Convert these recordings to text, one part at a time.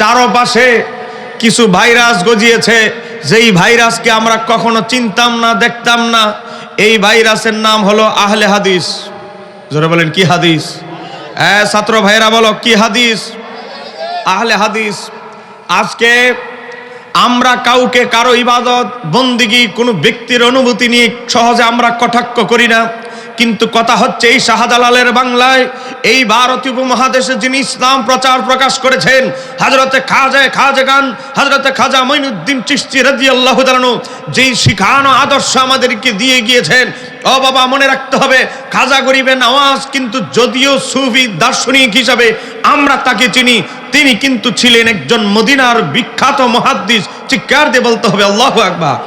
চারপাশে কিছু ভাইরাস গজিয়েছে, যেই ভাইরাসকে আমরা কখনো চিনতাম না, দেখতাম না। এই ভাইরাসের নাম হলো আহলে হাদিস। জোরে বলেন কি হাদিস? ছাত্র ভাইরা বলো কি হাদিস? আহলে হাদিস। আজকে আমরা কাউকে কারো ইবাদত বন্দিগি কোনো ব্যক্তির অনুভূতি নিয়ে সহজে আমরা কটাক্ষ করি না, কিন্তু কথা হচ্ছে এই শাহজালালের বাংলায়, এই ভারতীয় উপমহাদেশে যিনি ইসলাম প্রচার প্রকাশ করেছেন, হযরতে খাজাগান হযরতে খাজা মঈনুদ্দিন চিশতি রাদিয়াল্লাহু তাআলা আনহু, যেই শিখানো আদর্শ আমাদেরকে দিয়ে গিয়েছেন। ও বাবা, মনে রাখতে হবে, খাজা গরিবে নওয়াজ কিন্তু যদিও সুফি দার্শনিক হিসাবে আমরা তাকে চিনি, তিনি কিন্তু ছিলেন একজন মদিনার বিখ্যাত মুহাদ্দিস। চিৎকার দিয়ে বলতে হবে আল্লাহু আকবার।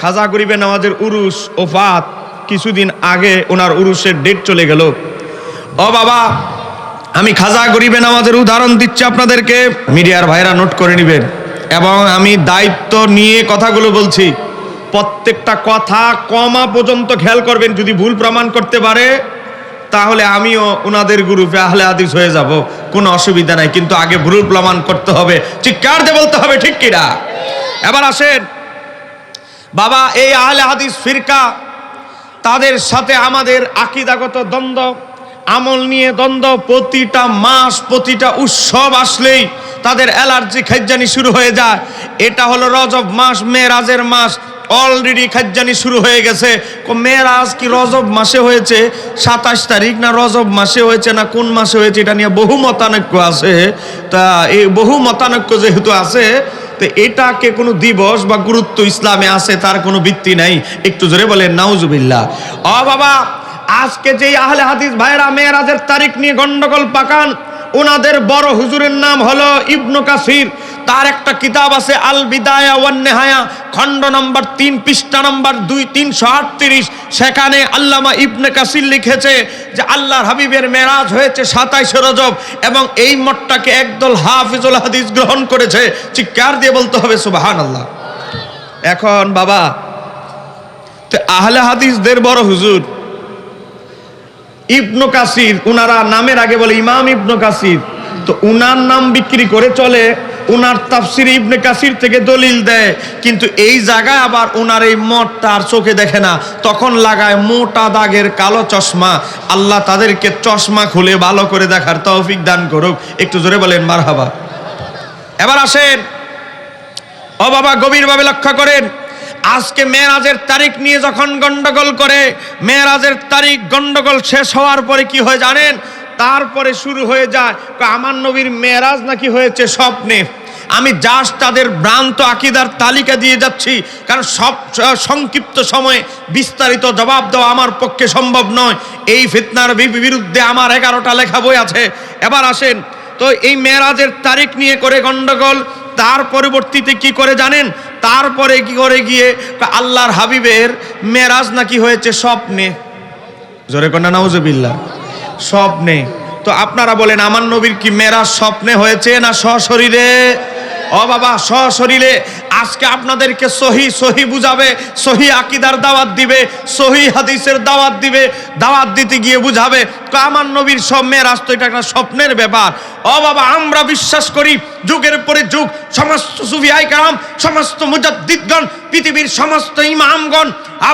খাজা গরিবে নওয়াজের উরুস ওফাত, কিছুদিন আগে ওনার উরুসের ডেট চলে গেল। ও বাবা, আমি খাজা গরিবে নওয়াজের উদাহরণ দিচ্ছি আপনাদেরকে, মিডিয়ার ভাইরা নোট করে নেবেন, এবং আমি দায়িত্ব নিয়ে কথাগুলো বলছি। প্রত্যেকটা কথা কমা পর্যন্ত খেয়াল করবেন, যদি ভুল প্রমাণ করতে পারে তাহলে আমিও ওনাদের গ্রুপে আহলে হাদিস হয়ে যাব, কোনো অসুবিধা নাই, কিন্তু আগে ভুল প্রমাণ করতে হবে। চিৎকার দিয়ে বলতে হবে ঠিক কিনা? এবার আসেন বাবা, এই আহলে হাদিস ফিরকা, তাদের সাথে আমাদের আকীদাগত দ্বন্দ্ব, আমল নিয়ে দ্বন্দ্ব। প্রতিটা মাস, প্রতিটা উৎসব আসলেই তাদের অ্যালার্জি খাইজানি শুরু হয়ে যায়। এটা হলো রজব মাস, মেরাজের মাস, অলরেডি খাইজানি শুরু হয়ে গেছে। মেরাজ কি রজব মাসে হয়েছে 27 তারিখ, না রজব মাসে হয়েছে, না কোন মাসে হয়েছে, এটা নিয়ে বহু মতানৈক্য আছে। তা এই বহু মতানৈক্য যেহেতু আছে, তো এটাকে কোনো দিবস বা গুরুত্ব ইসলামে আছে তার কোনো ভিত্তি নাই। একটু জোরে বলেন নাউজুবিল্লাহ। ও বাবা, আজকে যেই আহলে হাদিস ভাইরা মেরাজের তারিখ নিয়ে গন্ডগোল পাকান, ওনাদের বড় হুজুরের নাম হলো ইবনে কাসির। তার একটা কিতাব আছে আল বিদায়া ওয়ান নেহায়া, খণ্ড নম্বর 3, পৃষ্ঠা নম্বর 338। সেখানে আল্লামা ইবনে কাসির লিখেছে যে আল্লাহর হাবিবের মেরাজ হয়েছে 27 রজব, এবং এই মতটাকে একদল হাফিজুল হাদিস গ্রহণ করেছে। চিৎকার দিয়ে বলতে হবে সুবহানাল্লাহ। এখন বাবা, তো আহলে হাদিসদের বড় হুজুর ইবনে কাসির, উনারা নামের আগে বলে ইমাম ইবনে কাসির, তো উনার নাম বিক্রি করে চলে, উনার তাফসির ইবনে কাসির থেকে দলিল দেয়, কিন্তু এই জায়গায় আবার উনার এই মতটা আর চোখে দেখে না, তখন লাগায় মোটা দাগের কালো চশমা। আল্লাহ তাদেরকে চশমা খুলে ভালো করে দেখার তৌফিক দান করুক। একটু জোরে বলেন মারহাবা। এবার আসেন ও বাবা, গভীরভাবে লক্ষ্য করেন, আজকে মেরাজের তারিখ নিয়ে যখন গন্ডগোল করে, মেরাজের তারিখ গন্ডগোল শেষ হওয়ার পরে কি হয় জানেন? তারপরে শুরু হয়ে যায় আমার নবীর মেরাজ নাকি হয়েছে স্বপ্নে। আমি জাস্ট তাদের ভ্রান্ত আকীদার তালিকা দিয়ে যাচ্ছি, কারণ সব সংক্ষিপ্ত সময়ে বিস্তারিত জবাব দেওয়া আমার পক্ষে সম্ভব নয়। এই ফিতনার বিরুদ্ধে আমার 11টা লেখা বই আছে। এবার আসেন, তো এই মেরাজের তারিখ নিয়ে করে গন্ডগোল, তার পরবর্তীতে কি করে জানেন? তারপরে কি করে গিয়ে আল্লাহর হাবিবের মেরাজ নাকি হয়েছে স্বপ্নে। জোরে কন্যা নাউজুবিল্লাহ, স্বপ্নে। তো আপনারা বলেন আমার নবীর কি মেরাজ স্বপ্নে হয়েছে না সশরীরে? ও বাবা, সশরীরে। আজকে আপনাদেরকে সহি বুঝাবে, সহি আকীদার দাওয়াত দিবে, সহি হাদিসের দাওয়াত দিবে, দাওয়াত দিতে গিয়ে বুঝাবে আমার নবীর সব মেরাজ তো এটা একটা স্বপ্নের ব্যাপার। ও বাবা, আমরা বিশ্বাস করি যুগের পরে যুগ সমস্ত সুফিয়ায়ে কেরাম, সমস্ত মুজাদ্দিদগণ, পৃথিবীর সমস্ত ইমামগণ,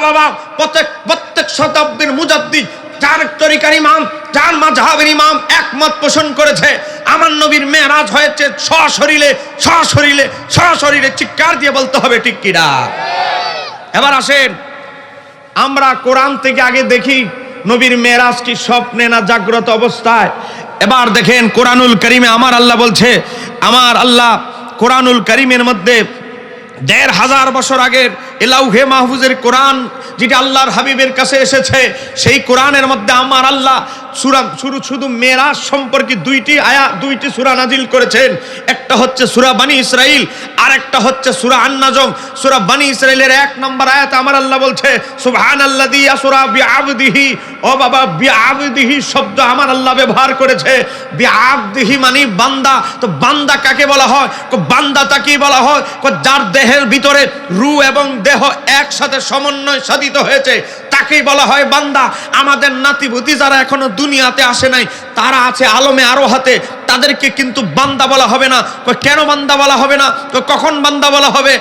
বাবা প্রত্যেক শতাব্দীর মুজাদ্দিদ, চার তরিকার ইমাম, চার মাযহাবের ইমাম একমত পোষণ করেছে আমার নবীর মেরাজ হয়েছে সশরীরে। চিৎকার দিয়ে বলতে হবে ঠিক কিনা? এবার আসেন, আমরা কোরআন থেকে আগে দেখি নবীর মেরাজ কি স্বপ্নে না জাগ্রত অবস্থায়। এবার দেখেন কোরআনুল কারীমে আমার আল্লাহ বলছে, আমার আল্লাহ কোরআনুল কারীমের মধ্যে 1500 বছর আগের লাউহে মাহফুজের কোরআন, যেটা আল্লাহর হাবিবের কাছে এসেছে, সেই কোরআনের মধ্যে আমার আল্লাহ শুধু মেরাজ সম্পর্কে 2টি সূরা নাজিল করেছেন। একটা হচ্ছে সূরা বনী ইসরাইল, আর একটা হচ্ছে সূরা আন-নাজম। সূরা বনী ইসরাইলের 1 নম্বর আয়াতে আমার আল্লাহ বলছে সুবহানাল্লাযী আসরা বিআবদিহি। ও বাবা, বিআবদিহি শব্দ আমার আল্লাহ ব্যবহার করেছে। বিআবদিহি মানে বান্দা। তো বান্দা কাকে বলা হয়? বান্দা তাকেই বলা হয় যার দেহের ভিতরে রূহ এবং দেহ একসাথে সমন্বয় সাধিত হয়েছে, তাকেই বলা হয় বান্দা। আমাদের নাতিভূতি যারা এখনো দুনিয়াতে আসে নাই, তারা আছে আলমে আরোহাতে, তাদেরকে কিন্তু বান্দা বলা হবে না। কেন বান্দা বলা হবে না? কখন বান্দা বলা হবে?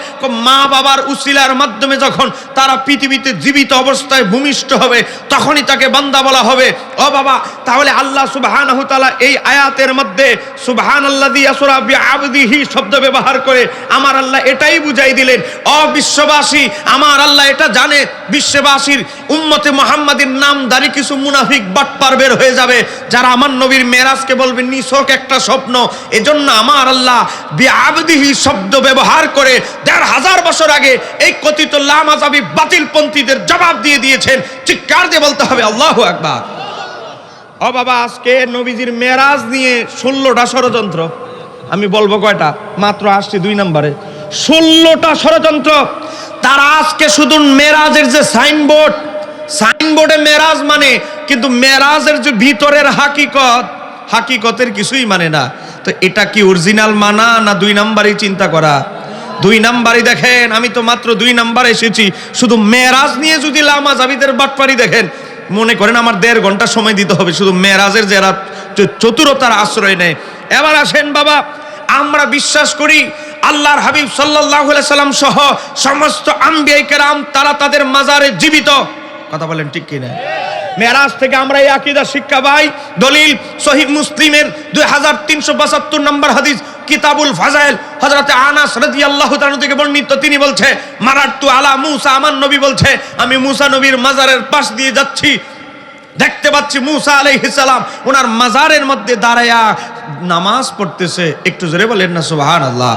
মা বাবার উসিলার মাধ্যমে যখন তারা পৃথিবীতে জীবিত অবস্থায় ভূমিষ্ঠ হবে, তখনই তাকে বান্দা বলা হবে। ও বাবা, তাহলে আল্লাহ সুবহানাহু তাআলা এই আয়াতের মধ্যে সুবহানাল্লাযী আসরা বিআবদিহি শব্দ ব্যবহার করে আমার আল্লাহ এটাই বুঝাই দিলেন, ও বিশ্ববাসী, আমার আল্লাহ এটা জানে বিশ্ববাসীর উম্মতে মুহাম্মাদীর নামধারী কিছু মুনাফিক বাটপার বের হয়ে যাবে, যারা আমার নবীর মেরাজকে বলবে নিছক একটা স্বপ্ন। এজন্য আমার আল্লাহ বিআবদিহি শব্দ ব্যবহার করে ১৫০০ বছর আগে এই কথিত লামাযাবি বাতিলপন্থীদের জবাব দিয়ে দিয়েছেন। চিৎকার দিয়ে বলতে হবে আল্লাহু আকবার। ও বাবা, আজকে নবীজির মেরাজ নিয়ে ১৬টা ষড়যন্ত্র। আমি বলবো কয়টা? মাত্র আসছি ২ নম্বরে। ১৬টা ষড়যন্ত্র। তারা আজকে শুধু মেরাজের যে সাইনবোর্ডে মেরাজ মানে, কিন্তু মেরাজের যে ভিতরের হাকিকতের কিছুই মানে না। তো এটা কি অরিজিনাল মানা না ২ নম্বরই চিন্তা করা? ২ নম্বরই দেখেন। আমি তো মাত্র ২ নম্বরে এসেছি। শুধু মেরাজ নিয়ে যদি লামাযাবিদের বাটপারি দেখেন, মনে করেন আমার ১.৫ ঘন্টা সময় দিতে হবে শুধু মেরাজের যারা চতুরতার আশ্রয় নেয়। এবার আসেন বাবা, আমরা বিশ্বাস করি আল্লাহর হাবিব সাল্লাল্লাহু আলাইহি সাল্লাম সহ সমস্ত আম্বিয়া কেরাম তারা তাদের মাজারে জীবিত। কথা বলেন ঠিক কিনা? মেরাজ থেকে আমরা এই আকীদা শিক্ষা পাই। দলিল সহিহ মুসলিমের 2372 নম্বর হাদিস, কিতাবুল ফাজাইল, হযরতে আনাস রাদিয়াল্লাহু তাআলা থেকে বর্ণিত। তিনি বলছে, মারারতু আলা মুসা, আমার নবী বলছে আমি মুসা নবীর মাজারের পাশ দিয়ে যাচ্ছি, দেখতে পাচ্ছি মুসা আলাইহিস সালাম ওনার মাজারের মধ্যে দাঁড়ায়া নামাজ পড়তেছে। একটু জোরে বলেন না সুবহানাল্লাহ।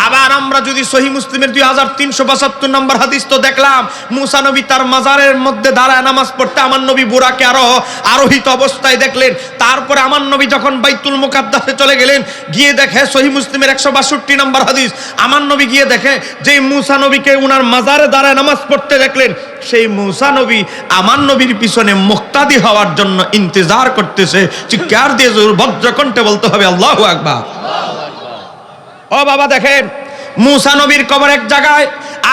আবার আমরা যদি সহিহ মুসলিমের 2372 নম্বর হাদিস তো দেখলাম, মুসা নবী তার মাজারের মধ্যে দাঁড়ায় নামাজ পড়তে আমার নবী বুরাকে আরোহিত অবস্থায় দেখলেন। তারপরে আমার নবী যখন বাইতুল মুকাদ্দাসে চলে গেলেন, গিয়ে দেখে সহিহ মুসলিমের 162 নম্বর হাদিস, আমার নবী গিয়ে দেখে যে মুসা নবীকে উনার মাজারে দাঁড়ায় নামাজ পড়তে দেখলেন, সেই মুসা নবী আমার নবীর পিছনে মুক্তাদি হওয়ার জন্য ইন্তজার করতেছে। চিৎকার দিয়ে জোর ভদ্রকণ্ঠে বলতে হবে আল্লাহু আকবার। ও বাবা, দেখেন মুসা নবীর কবর এক জায়গায়,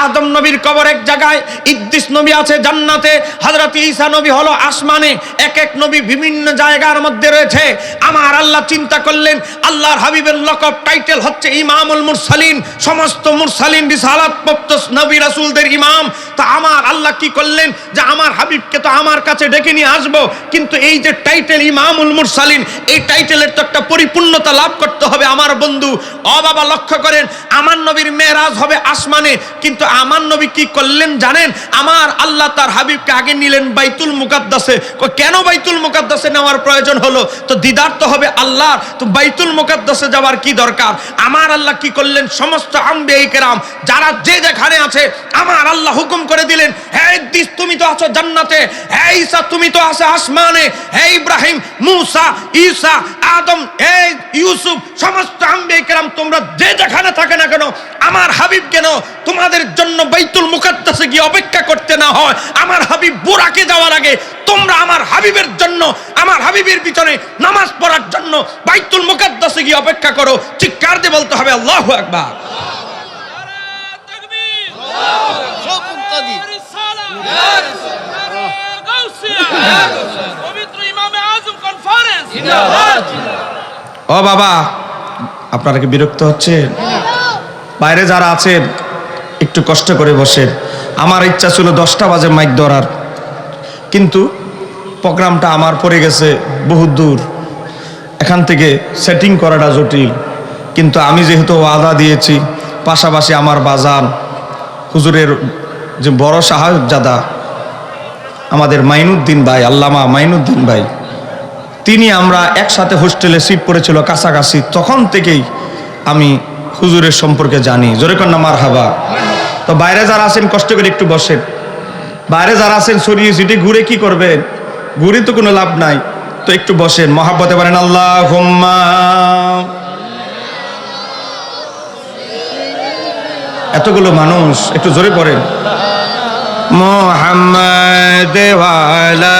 আদম নবীর কবর এক জায়গায়, ইদ্রিস নবী আছে জান্নাতে, হযরত ঈসা নবী হলো আসমানে। এক এক নবী বিভিন্ন জায়গার মধ্যে রয়েছে। আমার আল্লাহ চিন্তা করলেন আল্লাহর হাবিবের লকব টাইটেল হচ্ছে ইমামুল মুরসালিন, সমস্ত মুরসালিন রিসালাতপ্রাপ্ত নবী রাসূলদের ইমাম। তো আমার আল্লাহ কি করলেন যে আমার হাবিবকে তো আমার কাছে ডেকে নিয়ে আসবো, কিন্তু এই যে টাইটেল ইমামুল মুরসালিন, এই টাইটেলের তো একটা পরিপূর্ণতা লাভ করতে হবে আমার বন্ধু। ও বাবা, লক্ষ্য করেন আমার নবীর মেরাজ হবে আসমানে, কিন্তু আমার নবী কি করলেন জানেন? আমার আল্লাহ তার হাবিবকে আগে নিলেন বাইতুল মুকাদ্দাসে। কেন বাইতুল মুকাদ্দাসে নেওয়ার প্রয়োজন হলো? তো দিদার তো হবে আল্লাহ, তো বাইতুল মুকাদ্দাসে যাওয়ার কি দরকার? আমার আল্লাহ কি করলেন? সমস্ত আম্বিয়া কেরাম যারা যে যেখানে আছে, আমার আল্লাহ হুকুম করে দিলেন, হে ইদ্রিস তুমি তো আছো জান্নাতে, হে ঈসা তুমি তো আছো আসমানে, হে ইব্রাহিম, মুসা, ঈসা, আদম, হে ইউসুফ, সমস্ত আম্বিয়া কেরাম তোমরা যে যেখানে থাকে না কেন, আমার হাবিব কেন তোমাদের জন্য বাইতুল মুকাদ্দাসে গিয়ে অপেক্ষা করতে না হয়? আমার হাবিব বুরাকে যাওয়ার আগে তোমরা আমার হাবিবের জন্য, আমার হাবিবের পিছনে নামাজ পড়ার জন্য বাইতুল মুকাদ্দাসে গিয়ে অপেক্ষা করো। চিৎকার দিয়ে বলতে হবে আল্লাহু আকবার। ও বাবা, আপনারা কি বিরক্ত হচ্ছেন? বাইরে যারা আছেন একটু কষ্ট করে বসেন। আমার ইচ্ছা ছিল 10টা বাজে মাইক ধরার, কিন্তু প্রোগ্রামটা আমার পড়ে গেছে বহুত দূর, এখান থেকে সেটিং করাটা জটিল। কিন্তু আমি যেহেতু ওয়াদা দিয়েছি, পাশাপাশি আমার বাজান হুজুরের যে বড় সাহেবজাদা আমাদের মাইনুদ্দিন ভাই, আল্লামা মাইনুদ্দিন ভাই, তিনি আমরা একসাথে হোস্টেলে সিট পড়েছিল কাছাকাছি, তখন থেকেই আমি হুজুরের সম্পর্কে জানি। জোরে কন্যা মারহাবা। তো বাইরে যারা আছেন কষ্ট করে একটু বসেন। বাইরে যারা আছেন সরিয়ে সিটে ঘুরে কি করবেন? ঘুরে তো কোনো লাভ নাই, তো একটু বসেন, মহাব্বতে বলেন আল্লাহুম্মা। এতগুলো মানুষ, একটু জোরে পড়েন মুহাম্মাদ ওয়ালা।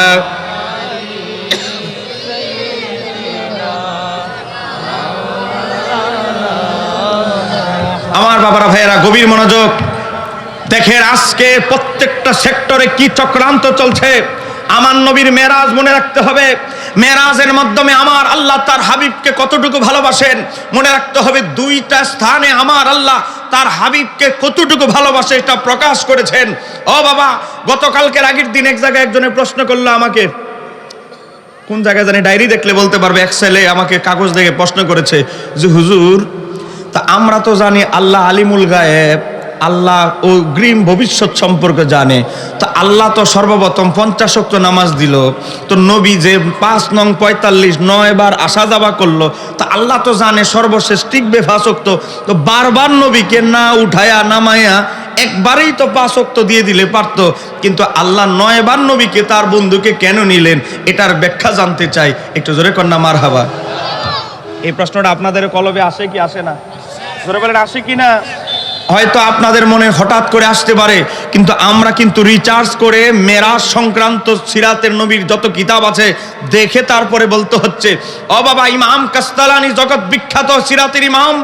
আমার বাবারা ভাইয়েরা গভীর মনোযোগ দেখেন, আজকে প্রত্যেকটা সেক্টরে কি চক্রান্ত চলছে। আমার নবীর মেরাজ মনে রাখতে হবে। মেরাজের মাধ্যমে আমার আল্লাহ তার হাবিবকে কতটুকু ভালোবাসেন মনে রাখতে হবে। দুইটা স্থানে আমার আল্লাহ তার হাবিবকে কতটুকু ভালোবাসে এটা প্রকাশ করেছেন। ও বাবা, গতকালকের আগের দিন এক জায়গায় একজনের প্রশ্ন করলো আমাকে, কোন জায়গায় জানি, ডায়েরি দেখলে বলতে পারবে, এক ছেলে আমাকে কাগজ দেখে প্রশ্ন করেছে যে হুজুর, তা আমরা তো জানি আল্লাহ আলিমুল গায়েব, আল্লাহ ও অগ্রিম ভবিষ্যৎ সম্পর্কে জানে, তো আল্লাহ তো সর্বপ্রথম 50 ওয়াক্ত নামাজ দিল, তো নবী যে 5 নং 45 9 বার আসা যাওয়া করলো, তো আল্লাহ তো জানে সর্বশেষ টিকবে 5 ওয়াক্ত, তো বারবার নবীকে না উঠায়া নামায়া একবারেই তো 5 ওয়াক্ত দিয়ে দিলে পারতো, কিন্তু আল্লাহ 9 বার নবীকে তার বন্ধুকে কেন নিলেন, এটার ব্যাখ্যা জানতে চাই। একটু জোরে কন্যা মারহাবা। এই প্রশ্নটা আপনাদের কলবে আসে কি আসে না? জোরে বলেন আসে কি না? হয়তো আপনাদের মনে হঠাৎ করে আসতে পারে, কিন্তু আমরা কিন্তু রিচার্জ করে মেরাজ সংক্রান্ত সিরাতের নবীর যত কিতাব আছে দেখে তারপরে বলতে হচ্ছে। ও বাবা, ইমাম কাস্তালানি জগৎ বিখ্যাত সিরাতের ইমাম,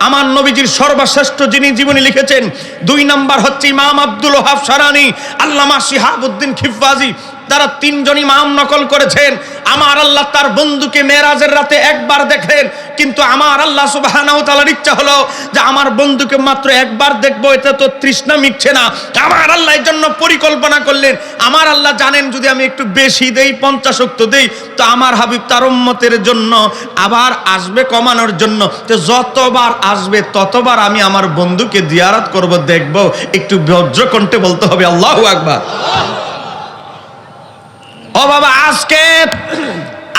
আমার নবীজির সর্বশ্রেষ্ঠ যিনি জীবনী লিখেছেন, 2 নাম্বার হচ্ছে ইমাম আব্দুল ওহাব সারানি, আল্লামা শিহাবউদ্দিন খিফাজি, তারা 3 জন ইমাম নকল করেছেন। আমার আল্লাহ তার বন্ধুকে মেরাজের রাতে একবার দেখেন, কিন্তু আমার আল্লাহ সুবহানাহু ওয়া তাআলার ইচ্ছা হলো যে আমার বন্ধুকে মাত্র একবার দেখবো, এটা তো তৃষ্ণা মিটছে না। আমার আল্লাহ এর জন্য পরিকল্পনা করলেন। আমার আল্লাহ জানেন যদি আমি একটু বেশি দেই, 50 ওয়াক্ত দেই, তো আমার হাবিব তার উম্মতের জন্য আবার আসবে কমানোর জন্য, তো যতবার আসবে ততবার আমি আমার বন্ধুকে জিয়ারত করব, দেখব। একটু বজ্রকণ্ঠে বলতে হবে আল্লাহু আকবার। ও বাবা, আজকে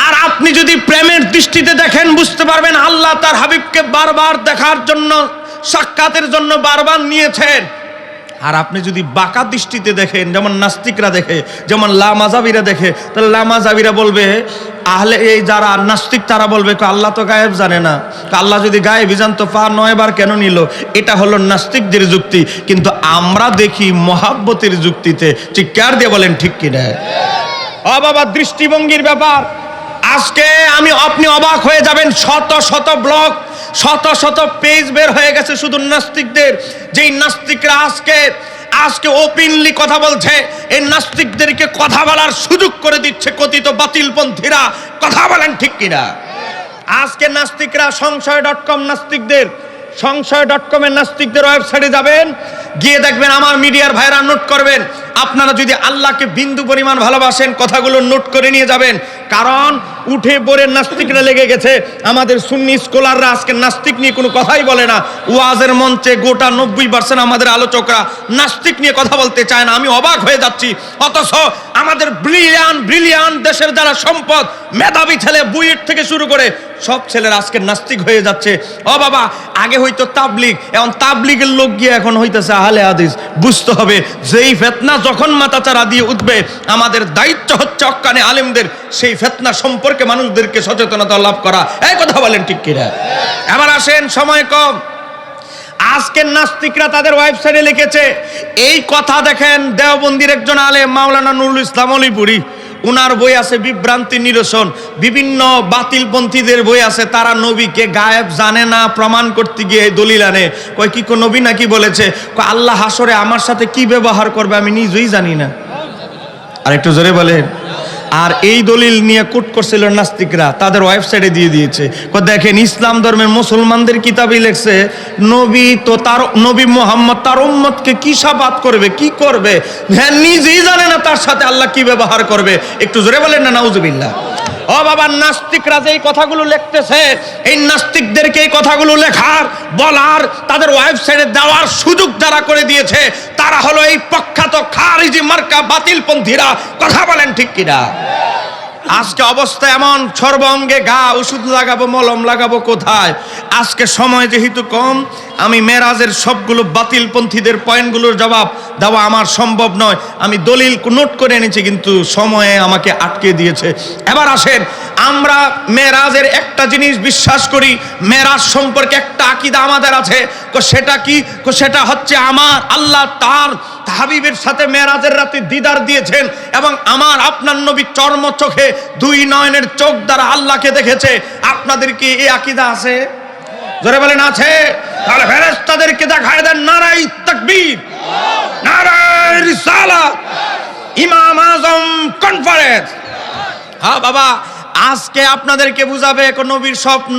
আর আপনি যদি প্রেমের দৃষ্টিতে দেখেন বুঝতে পারবেন আল্লাহ তার হাবিবকে বারবার দেখার জন্য, সাক্ষাতের জন্য বারবার নিয়েছেন। আর আপনি যদি বাঁকা দৃষ্টিতে দেখেন, যেমন নাস্তিকরা দেখে, যেমন লামাজাবিরা দেখে, তাহলে লামাজাবিরা বলবে, আহলে এই যারা নাস্তিক তারা বলবে আল্লাহ তো গায়েব জানে না, আল্লাহ যদি গায়েবই জানতো 9 বার কেন নিল? এটা হলো নাস্তিকদের যুক্তি। কিন্তু আমরা দেখি মহাব্বতের যুক্তিতে। ঠিক কার দিয়ে বলেন ঠিক কিনা? ও বাবা, দৃষ্টিভঙ্গির ব্যাপার। আজকে আপনি অবাক হয়ে যাবেন, শত শত ব্লগ, শত শত পেজ বের হয়ে গেছে শুধু নাস্তিকদের। যেই নাস্তিকরা আজকে ওপেনলি কথা বলছে, এই নাস্তিকদেরকে কথা বলার সুযোগ করে দিচ্ছে কথিত বাতিলপন্থীরা। কথা বলেন ঠিক কিনা? আজকে নাস্তিকরা সংশয়.com সংশয়.com-এর নাস্তিকদের ওয়েবসাইটে যাবেন, গিয়ে দেখবেন আমার মিডিয়ার ভাইরা নোট করবেন। আপনারা যদি আল্লাহকে বিন্দু পরিমাণ ভালোবাসেন, কথাগুলো নোট করে নিয়ে যাবেন, কারণ উঠে পড়ে নাস্তিকরা লেগে গেছে। আমাদের সুন্নি স্কলাররা আজকে নাস্তিক নিয়ে কোনো কথাই বলে না। ওয়াজের মঞ্চে গোটা 90% আমাদের আলোচকরা নাস্তিক নিয়ে কথা বলতে চায় না। আমি অবাক হয়ে যাচ্ছি। অথচ আমাদের ব্রিলিয়ান্ট দেশের যারা সম্পদ, মেধাবী ছেলে, বুয়েট থেকে শুরু করে সব ছেলেরা আজকে নাস্তিক হয়ে যাচ্ছে। ও বাবা, আগে হয়তো তাবলিগ, এখন তাবলিগের লোক গিয়ে এখন হইতেছে আহলে হাদিস। বুঝতে হবে, যেই ফেতনা যখন মাথাচাড়া দিয়ে উঠবে, আমাদের দায়িত্ব হচ্ছে হক্কানি আলেমদের সেই ফেতনা সম্পর্কে মানুষদেরকে সচেতনতা লাভ করা। এই কথা বলেন ঠিক কিনা? এবার আসেন, সময় কম। আজকের নাস্তিকরা তাদের ওয়েবসাইটে লিখেছে এই কথা। দেখেন, দেওবন্দির একজন আলেম মাওলানা নুরুল ইসলাম অলিপুরি, উনার বই আছে বিভ্রান্তি নিরসন, বিভিন্ন বাতিলপন্থীদের বই আছে। তারা নবীকে গায়েব জানে না প্রমাণ করতে গিয়ে দলিল আনে। কয় কি নবী নাকি বলেছে, আল্লাহ হাসরে আমার সাথে কি ব্যবহার করবে আমি নিজেই জানি না। আর একটু জোরে বলেন। আর এই দলিল নিয়ে কোট করছিল নাস্তিকরা, তাদের ওয়েবসাইটে দিয়ে দিয়েছে। দেখেন, ইসলাম ধর্মের মুসলমানদের কিতাবই লেখছে নবী মুহাম্মদ তার উম্মতকে কি শাফাত করবে, কি করবে, হ্যাঁ নিজেই জানে না তার সাথে আল্লাহ কি ব্যবহার করবে। একটু জোরে বলেন না নাউজুবিল্লাহ। ও বাবা, নাস্তিকরা যে কথাগুলো লিখতেছে, এই নাস্তিকদেরকে এই কথাগুলো লেখার, বলার, তাদের ওয়েবসাইটে দেওয়ার সুযোগ যারা করে দিয়েছে, তারা হলো এই প্রখ্যাত খারিজি মার্কা বাতিলপন্থীরা। কথা বলেন ঠিক কিনা? আজকে অবস্থা এমন, সর্বাঙ্গে ঘা, ওষুধ লাগাবো, মলম লাগাবো কোথায়? আজকে সময় যেহেতু কম, আমি মেরাজের সবগুলো বাতিলপন্থীদের পয়েন্টগুলোর জবাব দেওয়া আমার সম্ভব নয়। আমি দলিল নোট করে এনেছি, কিন্তু সময়ে আমাকে আটকে দিয়েছে। এবার আসেন, আমরা মেরাজের একটা জিনিস বিশ্বাস করি, মেরাজ সম্পর্কে একটা আকীদা আমাদের আছে। সেটা কি? সেটা হচ্ছে আমার আল্লাহ তার হাবিবের সাথে মেরাজের রাতে দিদার দিয়েছেন, এবং আমার আপনার নবী চর্ম চোখে 2 নয়নের চোখ দ্বারা আল্লাহকে দেখেছে। আপনাদের কি এই আকীদা আছে? জোরে বলেন আছে? তাহলে ফেরেশতাদেরকে দেখায় দেন নারায়ে তাকবীর, নারায়ে রিসালাত, ইমাম আজম কনফারেন্স। হ্যাঁ বাবা, আজকে আপনাদেরকে বুঝাবে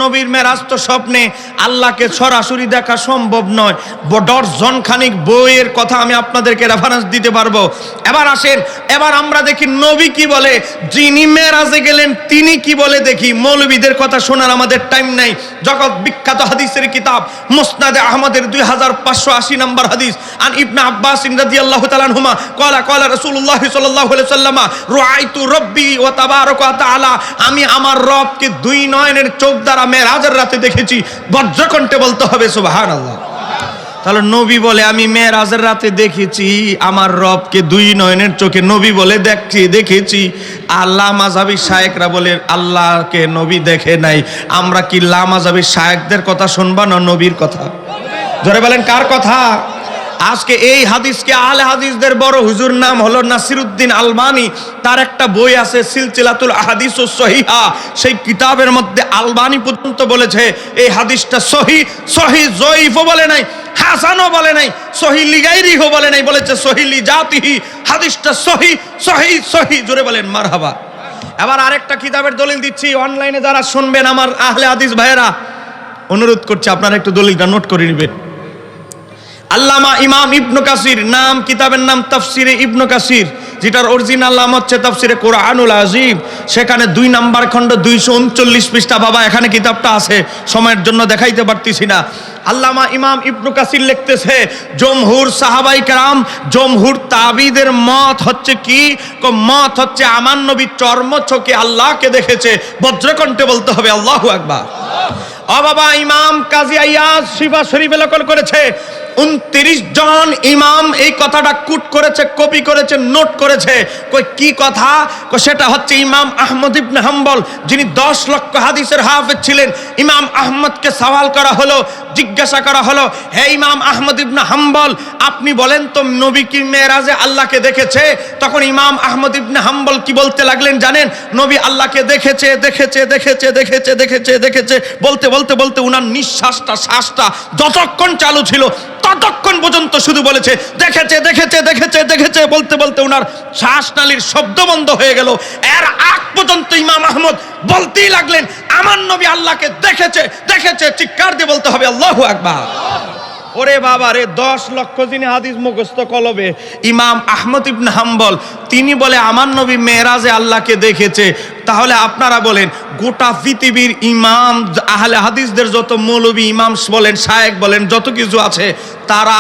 নবীর মেরাজ তো স্বপ্নে, আল্লাহকে সরাসরি দেখা সম্ভব নয়। ডজন খানিক বইয়ের কথা আমি আপনাদেরকে রেফারেন্স দিতে পারবো। এবার আসেন, এবার আমরা দেখি নবী কি বলে, যিনি মেরাজে গেলেন তিনি কি বলে দেখি। মৌলবীদের কথা শোনার আমাদের টাইম নাই। জগৎ বিখ্যাত হাদিসের কিতাব মুসনাদে আহমদের 2580 নম্বর হাদিস, আন ইবনে আব্বাস রাদিয়াল্লাহু তাআলা আনহুমা ক্বালা রাসূলুল্লাহ সাল্লাল্লাহু আলাইহি ওয়াসাল্লাম রাআইতু রাব্বি ওয়া তাবারাকা ওয়া তাআলা, আমি আমার রবকে দুই নয়নের চোখ দ্বারা মেরাজের রাতে দেখেছি। বজ্রকণ্ঠে বলতে হবে সুবহানাল্লাহ। তাহলে নবী বলে আমি মেরাজের রাতে দেখেছি আমার রবকে দুই নয়নের চোখে, নবী বলে দেখেছি। আল্লাহ মাযহাবী শায়েখরা বলে আল্লাহকে নবী দেখে নাই। আমরা কি লামাযহাবী শায়েখদের কথা শুনবা না নবীর কথা? জোরে বলেন কার কথা? আজকে এই হাদিসকে আহলে হাদিসদের বড় হুজুর নাম হলো নাসিরউদ্দিন আলবানী। তার একটা বই আছে সিলসিলাতুল আহাদিসুস সহিহা, সেই কিতাবের মধ্যে আলবানী পর্যন্ত বলেছে এই হাদিসটা সহিহ। সহিহ জয়ীফও বলে নাই, হাসানও বলে নাই, সহিহ লিগাইরিহও বলে নাই, বলেছে সহিহ লিজাতিহি। হাদিসটা সহিহ সহিহ সহিহ। জোরে বলেন মারহাবা। এবার আরেকটা কিতাবের দলিল দিচ্ছি, অনলাইনে যারা শুনবেন আমার আহলে হাদিস ভাইয়েরা, অনুরোধ করছি আপনারা একটু দলিলটা নোট করে নেবেন। আল্লামা ইমাম ইবনে কাসির, নাম কিতাবের নাম তাফসিরে ইবনে কাসির, যেটার অরিজিনাল নাম হচ্ছে তাফসিরে কোরআনুল আযীম। সেখানে 2 নম্বর খণ্ড 239 পৃষ্ঠা। বাবা এখানে কিতাবটা আছে, সময়ের জন্য দেখাইতে পারতেছি না। আল্লামা ইমাম ইবনে কাসির লিখতেছে, জমহুর সাহাবাই কেরাম, জমহুর তাবিদের মত হচ্ছে কি? মত হচ্ছে আমার নবী চর্ম চোখে আল্লাহকে দেখেছে। বজ্রকণ্ঠে বলতে হবে আল্লাহু আকবার। ও বাবা, ইমাম কাজী আইয়াজ শিফা শরীফে নকল করেছে, 29 জন ইমাম এই কথাটা কুট করেছে, কপি করেছে, নোট করেছে। কই কি কথা? সেটা হচ্ছে ইমাম আহমদ ইবনে হাম্বল, যিনি 10 লক্ষ হাদিসের হাফেজ ছিলেন। ইমাম আহমদকে সওয়াল করা হলো, জিজ্ঞাসা করা হলো, হে ইমাম আহমদ ইবনে হাম্বল, আপনি বলেন তো নবী কি মেরাজে আল্লাহকে দেখেছে? তখন ইমাম আহমদ ইবনে হাম্বল কি বলতে লাগলেন জানেন? নবী আল্লাহকে দেখেছে দেখেছে দেখেছে দেখেছে দেখেছে দেখেছে বলতে বলতে বলতে উনার নিঃশ্বাসটা শ্বাসটা যতক্ষণ চালু ছিল ততক্ষণ পর্যন্ত শুধু বলেছে দেখেছে দেখেছে দেখেছে দেখেছে বলতে বলতে উনার শ্বাসনালীর শব্দ বন্ধ হয়ে গেল। এর আগ পর্যন্ত ইমাম আহমদ বলতেই লাগলেন আমার নবী আল্লাহকে দেখেছে দেখেছে। চিৎকার দিয়ে বলতে হবে আল্লাহু আকবার। ওরে বাবা রে, 10 লক্ষ যিনি হাদিস মুখস্থ কলবে, ইমাম আহমদ ইবনে হাম্বল, তিনি বলে আমার নবী মেরাজে আল্লাহকে দেখেছে। তাহলে আপনারা বলেন গোটা পৃথিবীর ইমাম আহলে হাদিসদের যত মৌলবী ইমাম বলেন, শায়েখ বলেন, যত কিছু আছে, তারা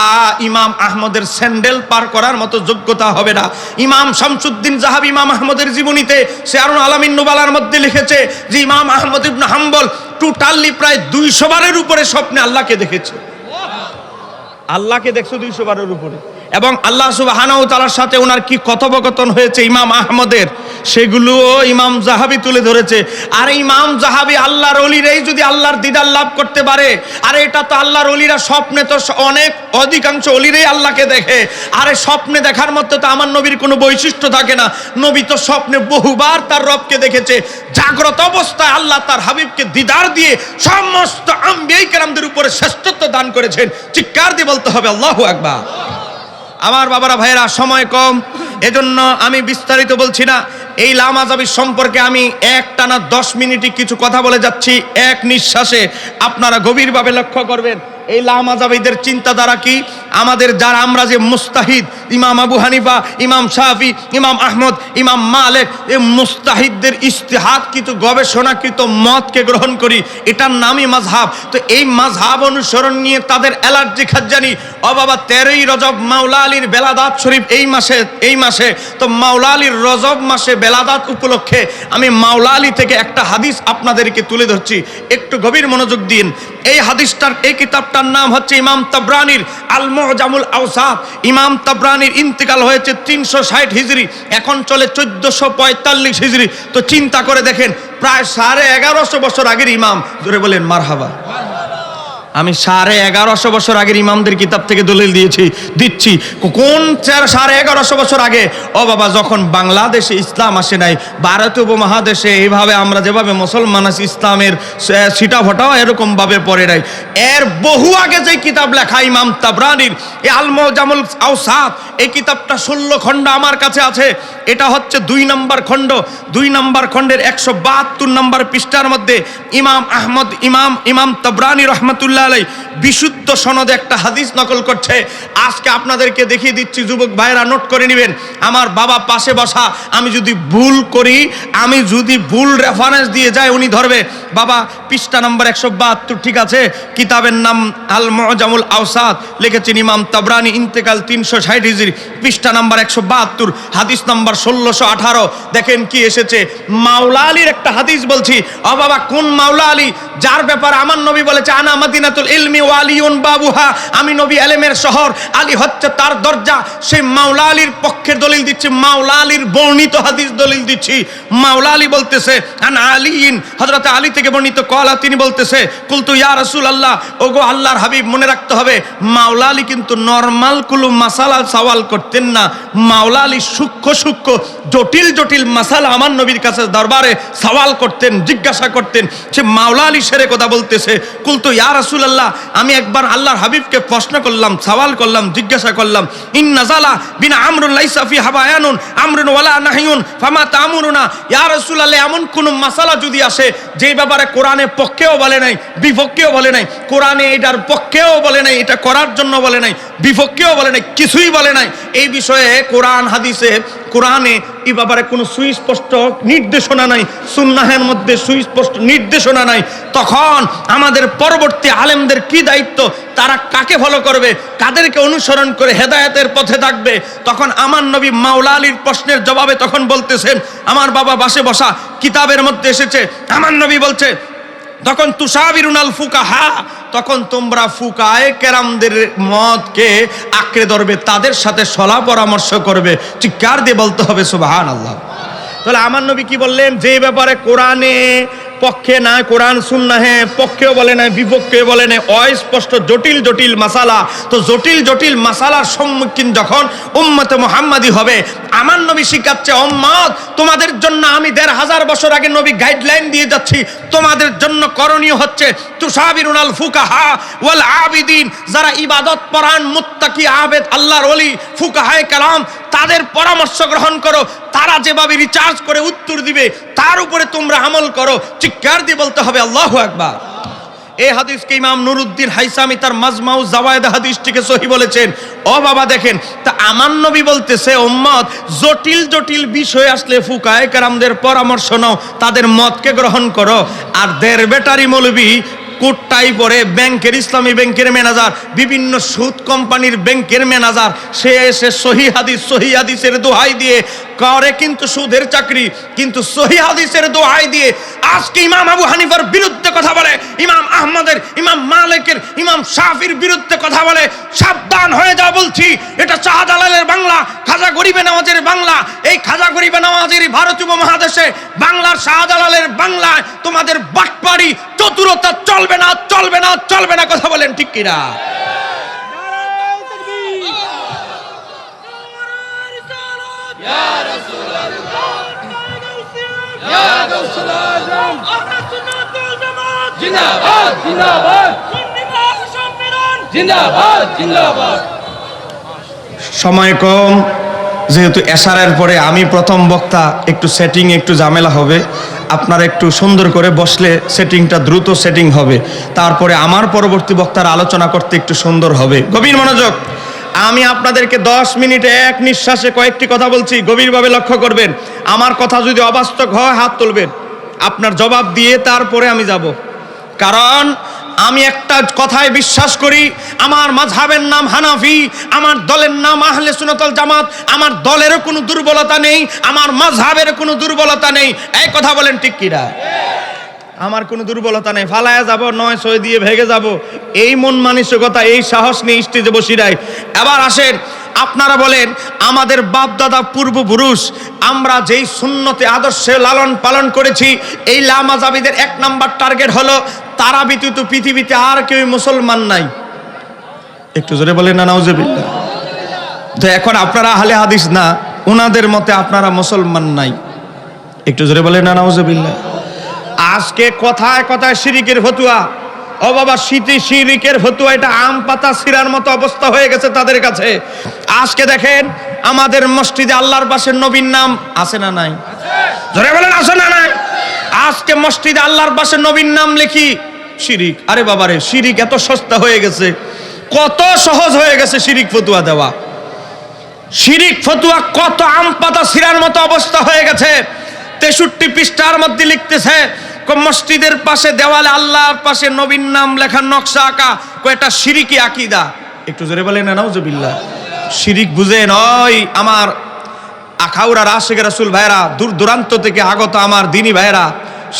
ইমাম আহমদের স্যান্ডেল পার করার মতো যোগ্যতা হবে না। ইমাম শামসুদ্দিন জাহাবী ইমাম আহমদের জীবনীতে সিয়ারুল আলামিন নুবালার মধ্যে লিখেছে যে ইমাম আহমদ ইবনে হাম্বল টোটালি প্রায় 200 বারের উপরে স্বপ্নে আল্লাহকে দেখেছে। আল্লাহকে দেখছো 200 বারের উপরে। এবং আল্লাহ সুবহানাহু ওয়া তাআলার সাথে ওনার কি কথোপকথন হয়েছে ইমাম আহমদের, সেগুলোও ইমাম জাহাবী তুলে ধরেছে। আর ইমাম জাহাবী আল্লাহর ওলিরাই যদি আল্লাহর দিদার লাভ করতে পারে, আর এটা তো আল্লাহর ওলিরা স্বপ্নে তো অনেক অধিকাংশ ওলিরাই আল্লাহকে দেখে। আরে স্বপ্নে দেখার মধ্যে তো আমার নবীর কোনো বৈশিষ্ট্য থাকে না। নবী তো স্বপ্নে বহুবার তার রবকে দেখেছে। জাগ্রত অবস্থায় আল্লাহ তার হাবিবকে দিদার দিয়ে সমস্ত আম্বিয়া কেরামদের উপরে শ্রেষ্ঠত্ব দান করেছেন। চিৎকার দিয়ে বলতে হবে আল্লাহু আকবার। আমার বাবারা ভাইয়েরা, সময় কম, এজন্য আমি বিস্তারিত বলছি না। এই লামাযাবি সম্পর্কে আমি একটানা 10 মিনিটই কিছু কথা বলে যাচ্ছি এক নিঃশ্বাসে। আপনারা গভীরভাবে লক্ষ্য করবেন এই লামাযাবিদের চিন্তাধারা কি। আমাদের যারা আমরা যে মুস্তাহিদ, ইমাম আবু হানিফা, ইমাম শাফি, ইমাম আহমদ, ইমাম মালিক, এই মুস্তাহিদদের ইজতিহাদকৃত গবেষণাকৃত মতকে গ্রহণ করি, এটার নামই মাযহাব। তো এই মাযহাব অনুসরণ নিয়ে তাদের অ্যালার্জি খাজানি। ও বাবা, 13ই রজব মাওলা আলীর বেলাদাত শরীফ এই মাসে তো মাওলা আলীর রজব মাসে বেলাদাত উপলক্ষে আমি মাওলা আলী থেকে একটা হাদিস আপনাদেরকে তুলে ধরছি, একটু গভীর মনোযোগ দিন। এই হাদিসটার, এই কিতাবটার নাম হচ্ছে ইমাম তাবরানির আল মুজামুল আওসাত। ইমাম তাবরানির ইন্তেকাল হয়েছে 360 হিজরি, এখন চলে 1445 হিজরি। তো চিন্তা করে দেখেন, প্রায় 1150 বছর আগের ইমাম। জোরে বলেন মারহাবা। আমি 1150 বছর আগের ইমামদের কিতাব থেকে দলিল দিচ্ছি। কোন 1150 বছর আগে? ও বাবা, যখন বাংলাদেশে ইসলাম আসে নাই, ভারতীয় উপমহাদেশে এইভাবে আমরা যেভাবে মুসলমান আছি, ইসলামের ছিটা ফোটাও এরকমভাবে পড়ে নাই। এর বহু আগে যে কিতাব লেখা ইমাম তাবরানির এই আল মুজামুল আওসাত, এই কিতাবটা 16 খণ্ড আমার কাছে আছে। এটা হচ্ছে 2 নম্বর খণ্ড। 2 নম্বর খণ্ডের 172 নম্বর পৃষ্ঠার মধ্যে ইমাম তাবরানি রহমতুল্লাহ আলাই বিশুদ্ধ সনদে একটা হাদিস নকল করছে। আজকে আপনাদেরকে দেখিয়ে দিচ্ছি, যুবক ভাইরা নোট করে নেবেন। আমার বাবা পাশে বসা, আমি যদি ভুল করি, আমি যদি ভুল রেফারেন্স দিয়ে যাই, উনি ধরবে। বাবা, পৃষ্ঠা নম্বর 172, ঠিক আছে? কিতাবের নাম আল মুজামুল আওসাত, লিখেছেন ইমাম তাবরানি, ইন্তেকাল 360 হিজরি, পৃষ্ঠা নম্বর 172, হাদিস নম্বর 1618। দেখেন কি এসেছে, মাওলা আলীর একটা হাদিস বলছি। ও বাবা, কোন মাওলা আলী? যার ব্যাপারে আমার নবী বলেছে, আনা মাদিনাতুল ইলমি ওয়া আলিউন বাবুহা, আমি নবী ইলমের শহর, আলী হচ্ছে তার দরজা। সেই মাওলা আলীর পক্ষে দলিল দিচ্ছি, মাওলা আলীর বর্ণিত হাদিস দলিল দিচ্ছি। মাওলা আলী বলতেছে, আন আলীন, হযরত আলী থেকে বর্ণিত, কলা, তিনি বলতেছে, কুলতু ইয়া রাসূলুল্লাহ, ওগো আল্লাহর হাবিব। মনে রাখতে হবে, মাওলা আলী কিন্তু নরমাল কুলু মাসালা সওয়াল করতেন না। মাওলা আলী সূক্ষ্ম জটিল মাসালা আমার নবীর কাছে দরবারে সওয়াল করতেন, জিজ্ঞাসা করতেন। সে মাওলা আলী সেরে কথা বলতেছে, কুলতু ইয়া রাসূলুল্লাহ, আমি একবার আল্লাহর হাবিবকে প্রশ্ন করলাম, সওয়াল করলাম, জিজ্ঞাসা করলাম, ইন নাযালা বিনা আমরুন লাইসা ফি হাবায়ানুন আমরুন ওয়ালা নাহিয়ুন ফামা তা'মুরুনা। ইয়া রাসূলুল্লাহ, এমন কোন মাসালা যদি আসে যে ব্যাপারে কোরআনে পক্ষেও বলে নাই, বিপক্ষেও বলে নাই, কোরআনে এটার পক্ষেও বলে নাই, এটা করার জন্য বলে নাই, বিপক্ষেও বলে নাই, কিছুই বলে নাই, এই বিষয়ে কোরআন হাদিসে, কোরআনে এই ব্যাপারে কোনো সুস্পষ্ট নির্দেশনা নাই, সুন্নাহের মধ্যে সুস্পষ্ট নির্দেশনা নাই, তখন আমাদের পরবর্তী আলেমদের কি দায়িত্ব? তারা কাকে ফলো করবে, কাদেরকে অনুসরণ করে হেদায়েতের পথে থাকবে? তখন আমার নবী মাওলা আলীর প্রশ্নের জবাবে তখন বলতেছেন, আমার বাবা বাসে বসা, কিতাবের মধ্যে এসেছে, আমার নবী বলছে, তখন তুসাবিরুনাল ফুকাহা, তখন তোমরা ফুকায়ে কেরামদের মতকে আঁকড়ে ধরবে, তাদের সাথে সলা পরামর্শ করবে। চিৎকার দিয়ে বলতে হবে সুবহানাল্লাহ। তাহলে আমার নবী কি বললেন? যে ব্যাপারে কোরআনে পক্ষে না, কোরআন সুন্নাহে পক্ষেও বলে নাই, বিপক্ষেও বলে নাই, অস্পষ্ট জটিল মাসালা। তো জটিল মাসালার সম্মুখীন যখন উম্মতে মুহাম্মাদি হবে, আমার নবী শিখাচ্ছে, উম্মত, তোমাদের জন্য আমি 1500 বছর আগে নবী গাইডলাইন দিয়ে যাচ্ছি। তোমাদের জন্য করণীয় হচ্ছে তুসাবিরুনাল ফুকাহা ওয়াল আবিদিন, যারা ইবাদত পরায়ণ, মুত্তাকি, আবেদ, আল্লাহর ওলি, ফুকাহায়ে কেরাম, তাদের পরামর্শ গ্রহণ করো। তারা যেভাবে রিচার্জ করে উত্তর দিবে, তার উপরে তোমরা আমল করো। চিৎকার দিয়ে বলতে হবে আল্লাহু আকবার। এই হাদিসকে ইমাম নুরুদ্দিন হাইসামি তার মাজমাউ জাওয়ায়েদ হাদিসটিকে সহিহ বলেছেন। ও বাবা, দেখেন, তা আমার নবী বলতেছে, উম্মত, জটিল বিষয় আসলে ফুকায়ে কেরামদের পরামর্শ নাও, তাদের মতকে গ্রহণ করো। আর দেড় বেটারি মৌলবী কোটটাই পরে, ব্যাংকের, ইসলামী ব্যাংকের ম্যানেজার, বিভিন্ন সুদ কোম্পানির ব্যাংকের ম্যানেজার, সে এসে সহিহ হাদিসের দোহাই দিয়ে করে কিন্তু সুদের চাকরি, কিন্তু সহিহ হাদিসের দোহাই দিয়ে আজকে ইমাম আবু হানিফার বিরুদ্ধে কথা বলে, ইমাম আহমদের, ইমাম মালিকের, ইমাম শাফির বিরুদ্ধে কথা বলে। সাবধান হয়ে যাও বলছি, এটা শাহজালালের বাংলা, খাজা গরিবে নওয়াজের বাংলা। এই খাজা গরিবে নওয়াজের ভারতীয় উপমহাদেশে বাংলার শাহজালালের বাংলায় তোমাদের বাটপাড়ি, চতুরতা চলবে না। কথা বলেন ঠিক কিনা? সময় কম, যেহেতু এশারের পরে আমি প্রথম বক্তা, একটু সেটিং একটু ঝামেলা হবে। আপনারা একটু সুন্দর করে বসলে সেটিংটা দ্রুত সেটিং হবে, তারপরে আমার পরবর্তী বক্তার আলোচনা করতে একটু সুন্দর হবে। গভীর মনোযোগ। আমি আপনাদেরকে 10 মিনিটে এক নিঃশ্বাসে কয়েকটি কথা বলছি, গভীরভাবে লক্ষ্য করবেন। আমার কথা যদি অবাস্তব হয় হাত তুলবেন, আপনার জবাব দিয়ে তারপরে আমি যাব। কারণ আমি একটা কথায় বিশ্বাস করি, আমার মাযহাবের নাম হানাফি, আমার দলের নাম আহলে সুন্নাত ওয়াল জামাত, আমার দলেরও কোনো দুর্বলতা নেই, আমার মাযহাবের কোনো দুর্বলতা নেই। এই কথা বলেন ঠিক কিনা? আমার কোনো দুর্বলতা নেই, ফালায়া যাব, 9-6 দিয়ে ভেগে যাব, এই মন মানসিকতা, এই সাহস নিয়ে স্টেজে বসি নাই। এবার আসেন, আপনারা বলেন, আমাদের বাপ দাদা পূর্বপুরুষ আমরা যেই সুন্নতে আদর্শে লালন পালন করেছি, এই লামাযাবিদের 1 নাম্বার টার্গেট হলো তারা ব্যতীত পৃথিবীতে আর কেউ মুসলমান নাই। একটু জোরে বলেন না নাউজুবিল্লাহ। তো এখন আপনারা আহলে হাদিস না, ওনাদের মতে আপনারা মুসলমান নাই। একটু জোরে বলেন না নাউজুবিল্লাহ। আজকে কথায় কথায় শিরিকের ফতুয়া, ও বাবা শিরিকের ফতুয়া, এটা আম পাতা ছিঁড়ার মতো অবস্থা হয়ে গেছে তাদের কাছে। আজকে দেখেন আমাদের মসজিদে আল্লাহর পাশে নবীর নাম আছে না নাই? জোরে বলেন আছে না নাই? আজকে মসজিদে আল্লাহর পাশে নবীর নাম লিখি শিরিক। আরে বাবারে, শিরিক এত সস্তা হয়ে গেছে, কত সহজ হয়ে গেছে শিরিক ফতুয়া দেওয়া। শিরিক ফতুয়া কত আম পাতা ছিঁড়ার মতো অবস্থা হয়ে গেছে। 63 পৃষ্ঠার মধ্যে লিখতেছে মসজিদের পাশে দেওয়ালে আল্লাহর পাশে নবীর নাম লেখা নকশা আঁকা, এটা শিরিকি আকীদা। একটু জোরে বলেন না নাউজুবিল্লাহ। শিরিক বুঝেন ওই আমার আখাউড়ার আশিকের রাসূল ভাইরা, দূর দূরান্ত থেকে আগত আমার দিনী ভাইরা,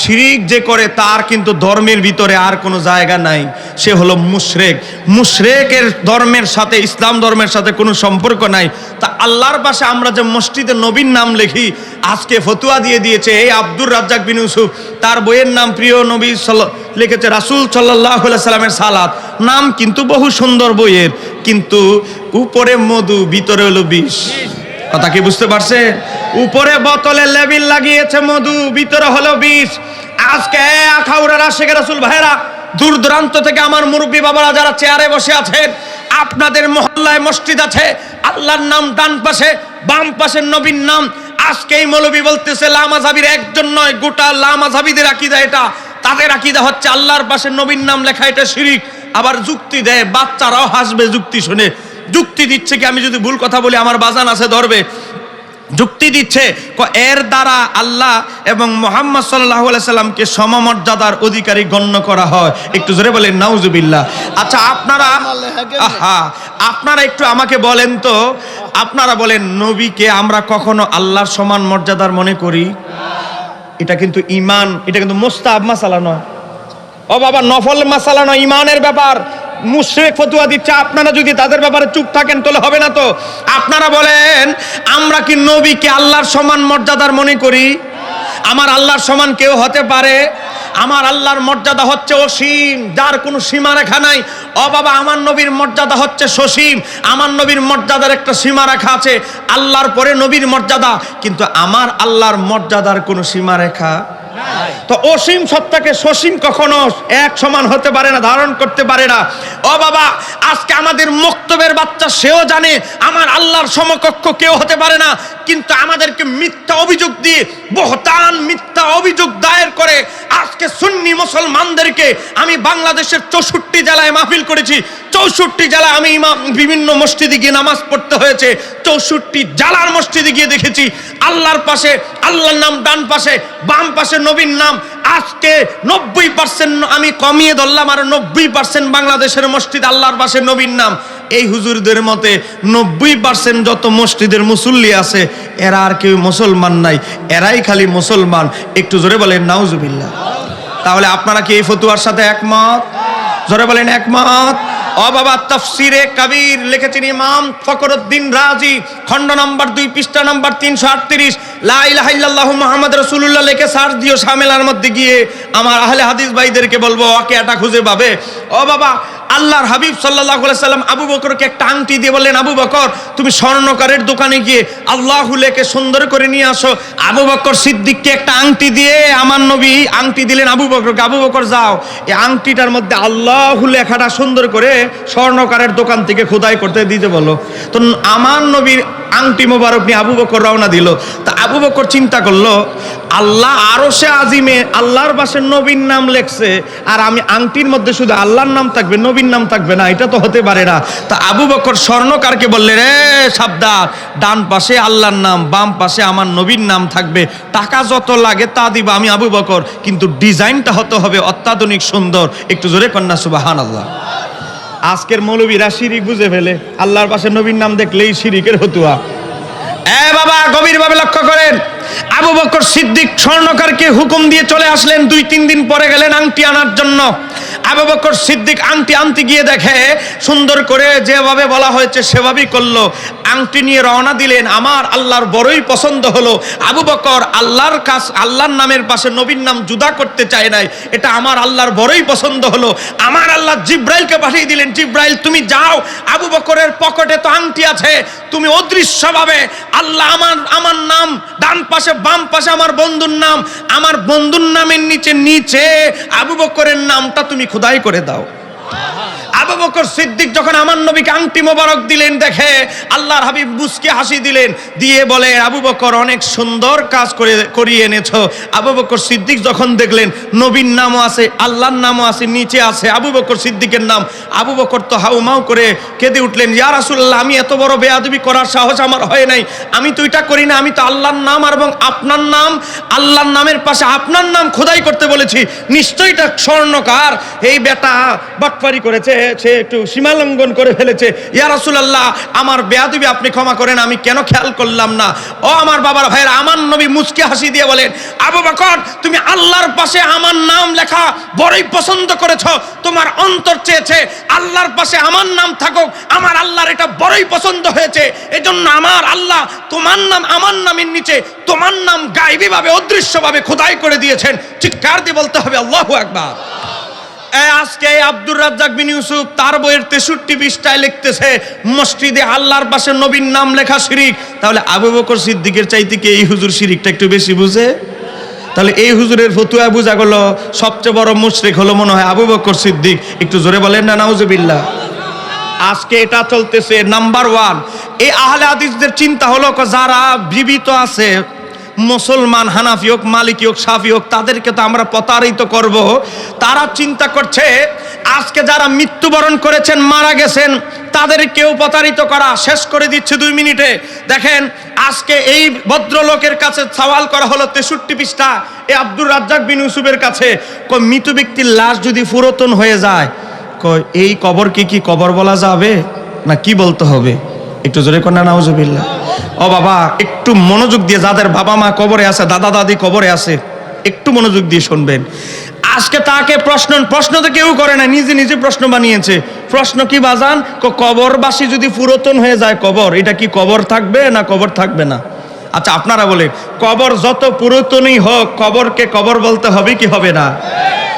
শিরিক যে করে তার কিন্তু ধর্মের ভিতরে আর কোনো জায়গা নাই, সে হলো মুশরিক। মুশরিকের ধর্মের সাথে ইসলাম ধর্মের সাথে কোনো সম্পর্ক নাই। তা আল্লাহর পাশে আমরা যে মসজিদে নবীর নাম লিখি, আজকে ফতুয়া দিয়ে দিয়েছে এই আব্দুর রাজ্জাক বিন ইউসুফ, তার বইয়ের নাম প্রিয় নবী লিখেছে রাসূল সাল্লাল্লাহু আলাইহি সাল্লামের সালাত, নাম কিন্তু বহু সুন্দর বইয়ের, কিন্তু উপরে মধু ভিতরে হলো বিষ। কথা কি বুঝতে পারছে? উপরে বোতলে লেবিল লাগিয়েছে মধু, ভিতরে হলো বিষ। আজকে আখাউড়ার আশিকের রাসূল ভাইরা, দূর দূরান্ত থেকে আমার মুরব্বী বাবারা যারা চেয়ারে বসে আছেন, আপনাদের মহল্লায় মসজিদ আছে, আল্লাহর নাম ডান পাশে, বাম পাশে নবীর নাম। আজকে এই মৌলবী বলতেছে লামাযাবির একজন নয়, গোটা লামাযাবিদের আকীদা এটা। তাদের আকীদা হচ্ছে আল্লাহর পাশে নবীর নাম লেখা এটা শিরিক। আবার যুক্তি দেয়, বাচ্চারাও হাসবে যুক্তি শুনে। যুক্তি দিচ্ছে কি, আমি যদি ভুল কথা বলি আমার বাজান আছে ধরবে, যুক্তি দিচ্ছে এর দ্বারা আল্লাহ এবং মুহাম্মদ সাল্লাল্লাহু আলাইহি সাল্লামকে সমমর্যাদার অধিকারী গণ্য করা হয়। একটু জোরে বলেন নাউজুবিল্লাহ। আচ্ছা আপনারা একটু আমাকে বলেন তো, আপনারা বলেন নবীকে আমরা কখনো আল্লাহর সমান মর্যাদার মনে করি? এটা কিন্তু ঈমান, এটা কিন্তু মুস্তাহাব মাসালা নয়। ও বাবা, নফল মাসালা নয়, ঈমানের ব্যাপার। মুশরিক ফতুয়া দিচ্ছে, আপনারা যদি তাদের ব্যাপারে চুপ থাকেন তাহলে হবে না। তো আপনারা বলেন আমরা কি নবীকে আল্লাহর সমান মর্যাদার মনে করি? আমার আল্লাহর সমান কেউ হতে পারে? আমার আল্লাহর মর্যাদা হচ্ছে অসীম, যার কোনো সীমারেখা নাই। ও বাবা, আমার নবীর মর্যাদা হচ্ছে সসীম। আমার নবীর মর্যাদার একটা সীমারেখা আছে, আল্লাহর পরে নবীর মর্যাদা, কিন্তু আমার আল্লাহর মর্যাদার কোনো সীমারেখা নাই। তো অসীম সত্তাকে সসীম কখনো এক সমান হতে পারে না, ধারণ করতে পারে না। ও বাবা, আজকে আমাদের মক্তবের বাচ্চা সেও জানে আমার আল্লাহর সমকক্ষ কেউ হতে পারে না, কিন্তু আমাদেরকে মিথ্যা অভিযোগ দিয়ে, বহতান মিথ্যা অভিযোগ দায়ের করে আজকে সুন্নি মুসলমানদেরকে, আমি বাংলাদেশের 64 জেলায় মাহফিল করেছি, 64 জেলায় আমি বিভিন্ন মসজিদে গিয়ে নামাজ পড়তে হয়েছে, 64 জেলার মসজিদে গিয়ে দেখেছি আল্লাহর পাশে আল্লাহর নাম ডান পাশে, বাম পাশে নবীর নাম। আজকে 90% আমি কমিয়ে ধরলাম, আর 90% বাংলাদেশের মসজিদ আল্লাহর পাশে নবীর নাম। এই হুজুরদের মতে 90% যত মসজিদের মুসল্লি আছে এরা আর কেউ মুসলমান নাই, এরাই খালি মুসলমান। একটু জোরে বলেন নাউজুবিল্লাহ। তাহলে আপনারা কি এই ফতুয়ার সাথে একমত? জোরে বলেন একমত। ও বাবা, তাফসিরে কবির লিখেছেন ইমাম ফখরুদ্দিন রাজি, খণ্ড নম্বর 2 পৃষ্ঠা নম্বর 338, লা ইলাহা ইল্লাল্লাহু মুহাম্মাদুর রাসূলুল্লাহ লিখে সার্চ দিও শামিলার মধ্যে গিয়ে। আমার আহলে হাদিস ভাইদেরকে বলবো ওকে এটা খুঁজে পাবে। ও বাবা, আল্লাহর হাবিব সাল্লাল্লাহু আলাইহি সাল্লাম আবু বকরকে একটা আংটি দিয়ে বললেন, আবু বকর তুমি স্বর্ণকারের দোকানে গিয়ে আল্লাহু লেখে সুন্দর করে নিয়ে আসো। আবু বকর সিদ্দিককে একটা আংটি দিয়ে আমার নবী আংটি দিলেন আবু বকরকে, আবু বকর যাও এই আংটিটার মধ্যে আল্লাহু লেখাটা সুন্দর করে স্বর্ণকারের দোকান থেকে খোদাই করতে দিতে বলো। তো আমার নবীর আংটি মোবারক নিয়ে আবু বকর রওনা দিল। তা আবু বকর চিন্তা করলো, আল্লাহ আরশে আজিমে আল্লাহর পাশে নবীর নাম লেখছে, আর আমি আংটির মধ্যে শুধু আল্লাহর নাম থাকবে, নবীর নাম থাকবে না, এটা তো হতে পারে না। তা আবু বকর স্বর্ণকারকে বললে, রে সাবধান, ডান পাশে আল্লাহর নাম, বাম পাশে আমার নবীর নাম থাকবে, টাকা যত লাগে তা দিবা আমি আবু বকর, কিন্তু ডিজাইনটা হতে হবে অত্যাধুনিক সুন্দর। একটু জোরে কন্যা সুবহানাল্লাহ। আজকের মৌলবীরা শিরিক বুঝে ফেলে, আল্লাহর পাশে নবীর নাম দেখলেই শিরিকের ফতুয়া। বাবা, গভীরভাবে লক্ষ্য করেন, আবু বকর সিদ্দিক স্বর্ণকারকে হুকুম দিয়ে চলে আসলেন। 2-3 দিন পরে গেলেন আংটি আনার জন্য। আবু বকর সিদ্দিক আংটি আনতে গিয়ে দেখে সুন্দর করে যেভাবে বলা হয়েছে সেভাবেই করলো। আংটি নিয়ে রওনা দিলেন। আমার আল্লাহর বড়ই পছন্দ হলো। আবু বকর আল্লাহর নামের পাশে নবীর নাম জুদা করতে চায় নাই, এটা আমার আল্লাহর বড়ই পছন্দ হলো। আমার আল্লাহ জিব্রাইলকে পাঠিয়ে দিলেন, জিব্রাইল তুমি যাও, আবু বকরের পকেটে তো আংটি আছে, তুমি অদৃশ্যভাবে আল্লাহ আমার নাম ডান পাশে বাম পাশে আমার বন্ধুর নাম, আমার বন্ধুর নামের নিচে নিচে আবু বকরের নামটা তুমি খোদাই করে দাও। আবু বকর সিদ্দিক যখন আমার নবীকে আংটি মোবারক দিলেন, দেখে আল্লাহর হাবিব মুস্কি হাসি দিলেন, দিয়ে বলে আবু বকর অনেক সুন্দর কাজ করিয়ে এনেছো। আবু বকর সিদ্দিক যখন দেখলেন নবীর নামও আছে, আল্লাহর নামও আছে, নিচে আছে আবু বকর সিদ্দিকের নাম, আবু বকর তো হাউমাউ করে কেঁদে উঠলেন, ইয়া রাসূলুল্লাহ আমি এত বড় বেয়াদবি করার সাহস আমার হয় নাই, আমি তো এটা করি না, আমি তো আল্লাহর নাম এবং আপনার নাম, আল্লাহর নামের পাশে আপনার নাম খোদাই করতে বলেছি, নিশ্চয়ই এটা স্বর্ণকার, এই বেটা বাটপারি করেছে, সে একটু সীমালঙ্ঘন করে ফেলেছে, ইয়া রাসূলুল্লাহ আমার বেয়াদবি আপনি ক্ষমা করেন, আমি কেন খেয়াল করলাম না। ও আমার বাবার ভাইরা, আমার নবী মুচকি হাসি দিয়ে বলেন, আবু বকর তুমি আল্লাহর পাশে আমার নাম লেখা বড়ই পছন্দ করেছো, তোমার অন্তর চেয়েছে আল্লাহর পাশে আমার নাম থাকুক, আমার আল্লাহর এটা বড়ই পছন্দ হয়েছে, এজন্য আমার আল্লাহ তোমার নাম আমার নামের নিচে তোমার নাম গায়বীভাবে অদৃশ্যভাবে খোদাই করে দিয়েছেন। চিৎকার দিয়ে বলতে হবে আল্লাহু আকবার। আজকে আব্দুর রাজ্জাক বিন ইউসুফ তার বইয়ের 63 পৃষ্ঠায় লিখতেছে মসজিদে আল্লাহর পাশে নবীর নাম লেখা শিরিক। তাহলে আবু বকর সিদ্দিকের চাইতে কি এই হুজুর শিরিকটা একটু বেশি বুঝে? তাহলে এই হুজুরের ফতুয়া বোঝা গেল সবচেয়ে বড় মুশরিক হলো মনে হয় আবু বকর সিদ্দিক। একটু জোরে বলেন না নাউজুবিল্লাহ। আজকে এটা চলতেছে নাম্বার 1। এই আহলে হাদিসদের চিন্তা হলো যারা জীবিত আছে, মুসলমান, হানাফি হোক, মালিকি হোক, শাফি হোক, তাদেরকে তো আমরা প্রতারিত করব। তারা চিন্তা করছে আজকে যারা মৃত্যুবরণ করেছেন, মারা গেছেন, তাদের কেউ প্রতারিত করা। শেষ করে দিচ্ছে 2 মিনিটে। দেখেন আজকে এই ভদ্রলোকের কাছে সওয়াল করা হলো 63 পৃষ্ঠা এই আব্দুর রাজ্জাক বিন ইউসুফের কাছে, মৃত ব্যক্তির লাশ যদি পুরাতন হয়ে যায়, এই কবরকে কি কবর বলা যাবে না কি বলতে হবে? একটু জোরে কন্যা নাউজুবিল্লাহ। ও বাবা একটু মনোযোগ দিয়ে, যাদের বাবা মা কবরে আছে, দাদা দাদি কবরে আছে, একটু মনোযোগ দিয়ে শুনবেন। আজকে তাকে প্রশ্ন তো কেউ করে না, নিজে নিজে প্রশ্ন বানিয়েছে। প্রশ্ন কি বাজান? কবরবাসী যদি পুরাতন হয়ে যায় কবর, এটা কি কবর থাকবে না কবর থাকবে না? আচ্ছা আপনারা বলেন, কবর যত পুরাতনই হোক কবরকে কবর বলতে হবে কি হবে না?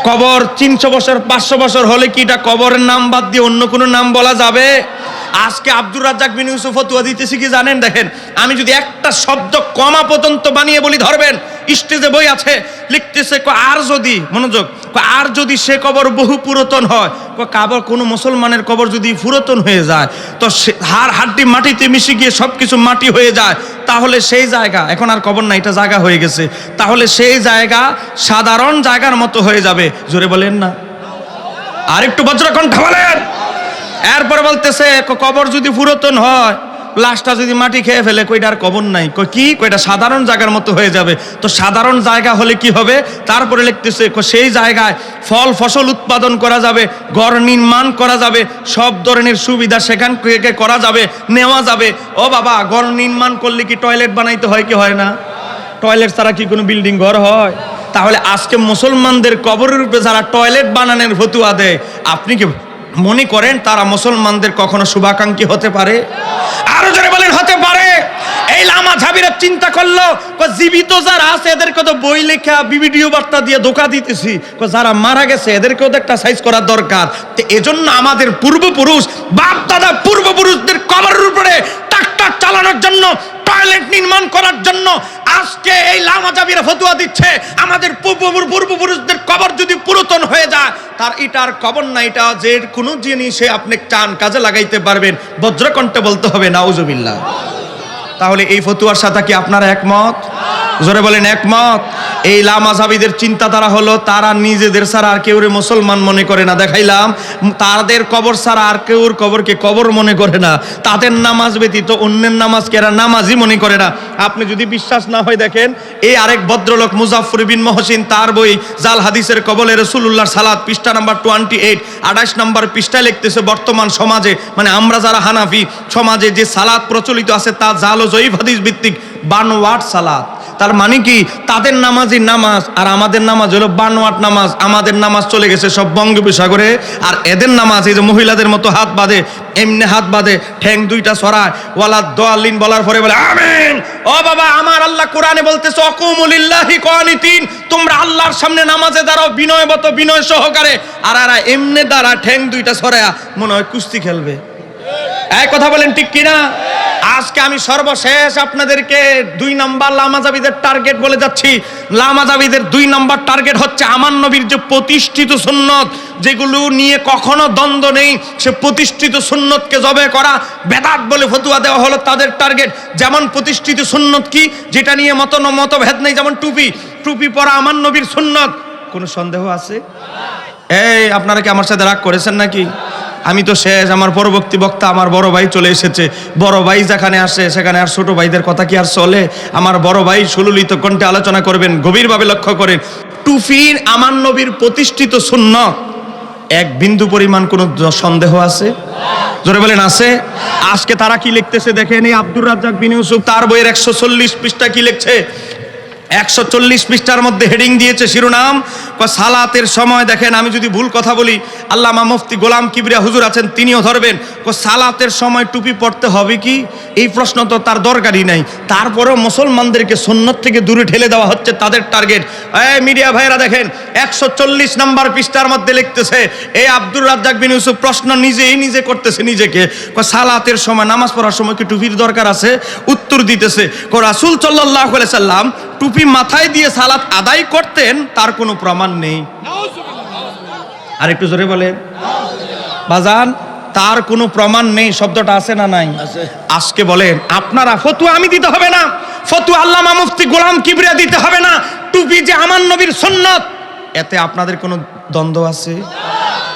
কবর 300 বছর 500 বছর হলে কি এটা কবরের নাম বাদ দিয়ে অন্য কোনো নাম বলা যাবে? আজকে আব্দুর রাজ্জাক বিন ইউসুফ ফতোয়া দিতেছি কি জানেন? দেখেন আমি যদি একটা শব্দ কমা পর্যন্ত বানিয়ে বলি, ধরবেন স্টেজে বই আছে, লিখতেছে আর যদি, মনোযোগ, আর যদি সে কবর বহু পুরাতন হয়, কবর কোনো মুসলমানের কবর যদি পুরাতন হয়ে যায়, তো হাড্ডি মাটিতে মিশে গিয়ে সবকিছু মাটি হয়ে যায়, তাহলে সেই জায়গা এখন আর কবর না, এটা জায়গা হয়ে গেছে, তাহলে সেই জায়গা সাধারণ জায়গার মতো হয়ে যাবে। জোরে বলেন না, আর একটু বজ্রকণ্ঠ বলেন। এরপরে বলতেছে কবর যদি পুরাতন হয়, লাশটা যদি মাটি খেয়ে ফেলে, কইটার কবর নাই, কইটা সাধারণ জায়গার মতো হয়ে যাবে। তো সাধারণ জায়গা হলে কি হবে? তারপরে লিখতেছে সেই জায়গায় ফল ফসল উৎপাদন করা যাবে, ঘর নির্মাণ করা যাবে, সব ধরনের সুবিধা সেখান থেকে করা যাবে, নেওয়া যাবে। ও বাবা, ঘর নির্মাণ করলে কি টয়লেট বানাইতে হয় কি হয় না? টয়লেট ছাড়া কি কোনো বিল্ডিং ঘর হয়? তাহলে আজকে মুসলমানদের কবরের উপরে যারা টয়লেট বানানোর ফতুয়া দেয়, আপনি কি মনে করেন তারা মুসলমানদের কখনো শুভাকাঙ্ক্ষী হতে পারে? আরো জোরে বলেন হতে পারে। এই লামা ঝাবিরা চিন্তা করলো জীবিত যারা আছে এদেরকে তো বই লেখা ভিডিও বার্তা দিয়ে ধোঁকা দিতেছি, যারা মারা গেছে এদেরকেও তো একটা সাইজ করা দরকার। তো এজন্য আমাদের পূর্বপুরুষ, বাপ দাদা পূর্বপুরুষদের কবরের উপরে ট্রাক্টর চালানোর জন্য, টয়লেট নির্মাণ করার জন্য আজকে এই লামাজাবিরা ফতোয়া দিচ্ছে আমাদের পূর্বপুরুষদের কবর যদি পুরাতন হয়ে যায়, তার এটার কবর না, এটা যে কোনো জিনিসে আপনি চান কাজে লাগাইতে পারবেন। বজ্রকণ্ঠে বলতে হবে নাউজুবিল্লাহ। তাহলে এই ফতোয়ার সাথে কি আপনারা একমত? জোরে বলেন একমত। এই লামাজাবিদের চিন্তাধারা হলো তারা নিজেদের ছাড়া আর কেউরে মুসলমান মনে করে না। দেখাইলাম তাদের কবর ছাড়া আর কেউর কবরকে কবর মনে করে না। তাদের নামাজ ব্যতীত অন্যের নামাজকে এরা নামাজই মনে করে না। আপনি যদি বিশ্বাস না হয় দেখেন, এই আরেক ভদ্রলোক মুজাফফর বিন মহসিন তার বই জাল হাদিসের কবলে রাসূলুল্লাহর সালাত পৃষ্ঠা নাম্বার 28 28 নম্বর পৃষ্ঠায় লিখতেছে বর্তমান সমাজে, মানে আমরা যারা হানাফি সমাজে যে সালাত প্রচলিত আছে তা জাল ও জয়ীফ হাদিস ভিত্তিক বানোয়াট সালাত। তার মানে কি তাদের নামাজই নামাজ আর আমাদের নামাজ হলো বানোয়াট নামাজ। আমাদের নামাজ চলে গেছে সব বঙ্গোপসাগরে, আর এদের নামাজ এই যে মহিলাদের মতো হাত বাঁধে, এমনি হাত বাঁধে, ঠ্যাং দুইটা ছড়ায়, ওয়ালা দোয়ালিন বলার পরে বলে আমিন। ও বাবা, আমার আল্লাহ কোরআনে বলতেছে অকুমু লিল্লাহি কানিতিন, তোমরা আল্লাহর সামনে নামাজে দাঁড়াও বিনয়বত, বিনয় সহকারে। আর এরা এমনি দাঁড়া ঠ্যাং দুইটা ছড়ায়া মনে হয় কুস্তি খেলবে। এই কথা বলেন ঠিক কিনা? আজকে আমি সর্বশেষ আপনাদেরকে 2 নাম্বার লামাজাবিদের টার্গেট বলে যাচ্ছি। লামাজাবিদের 2 নাম্বার টার্গেট হচ্ছে আমার নবীর যে প্রতিষ্ঠিত সুন্নত, যেগুলো নিয়ে কখনো দ্বন্দ্ব নেই, সে প্রতিষ্ঠিত সুন্নতকে জবে করা, বেদাত বলে ফতুয়া দেওয়া হলো তাদের টার্গেট। যেমন প্রতিষ্ঠিত সুন্নত কি, যেটা নিয়ে মতভেদ নেই, যেমন টুপি পরা আমার নবীর সুন্নত। কোনো সন্দেহ আছে? এই আপনারা কি আমার সাথে রাগ করেছেন নাকি? আমি তো শেষ, আমার পরবর্তী বক্তা আমার বড় ভাই চলে এসেছে। বড় ভাই যেখানে আসে সেখানে আর ছোট ভাইদের কথা কি আর চলে? আমার বড় ভাই সুললিত কণ্ঠে আলোচনা করবেন, গভীরভাবে লক্ষ্য করেন। টুপির আমার নবীর প্রতিষ্ঠিত সুন্নত, এক বিন্দু পরিমাণ কোনো সন্দেহ আছে? জোরে বলেন আছে? আজকে তারা কি লিখতেছে দেখেন, এই আব্দুর রাজ্জাক বিন ইউসুফ তার বইয়ের 140 পৃষ্ঠা কি লিখছে। 140 পৃষ্ঠার মধ্যে হেডিং দিয়েছে শিরোনাম সালাতের সময়। দেখেন, আমি যদি ভুল কথা বলি, আল্লামা মুফতি গোলাম কিবরিয়া হুজুর আছেন, তিনিও ধরবেন। সালাতের সময় টুপি পড়তে হবে কি? এই প্রশ্ন তো তার দরকারই নাই। তারপরেও মুসলমানদেরকে সুন্নত থেকে দূরে ঠেলে দেওয়া হচ্ছে তাদের টার্গেট। এই মিডিয়া ভাইরা দেখেন, 140 নম্বর পৃষ্ঠার মধ্যে লিখতেছে, এই আব্দুর রাজ্জাক বিন ইউসুফ প্রশ্ন নিজে করতেছে নিজেকে, সালাতের সময় নামাজ পড়ার সময় কি টুপির দরকার আছে? উত্তর দিতেছে, রাসূল সাল্লাল্লাহু আলাইহি সাল্লাম টুপি মাথায় দিয়ে সালাত আদায় করতেন, তার কোনো প্রমাণ নেই। আর একটু জোরে বলেন বাজান, তার কোনো প্রমাণ নেই শব্দটা আছে না নাই? আজকে বলেন আপনারা, ফতুয়া আমি দিতে হবে না, ফতুয়া আল্লামা মুফতি গোলাম কিবরিয়া দিতে হবে না, টুপি যে আমার নবীর সুন্নত, এতে আপনাদের কোনো দ্বন্দ্ব আছে?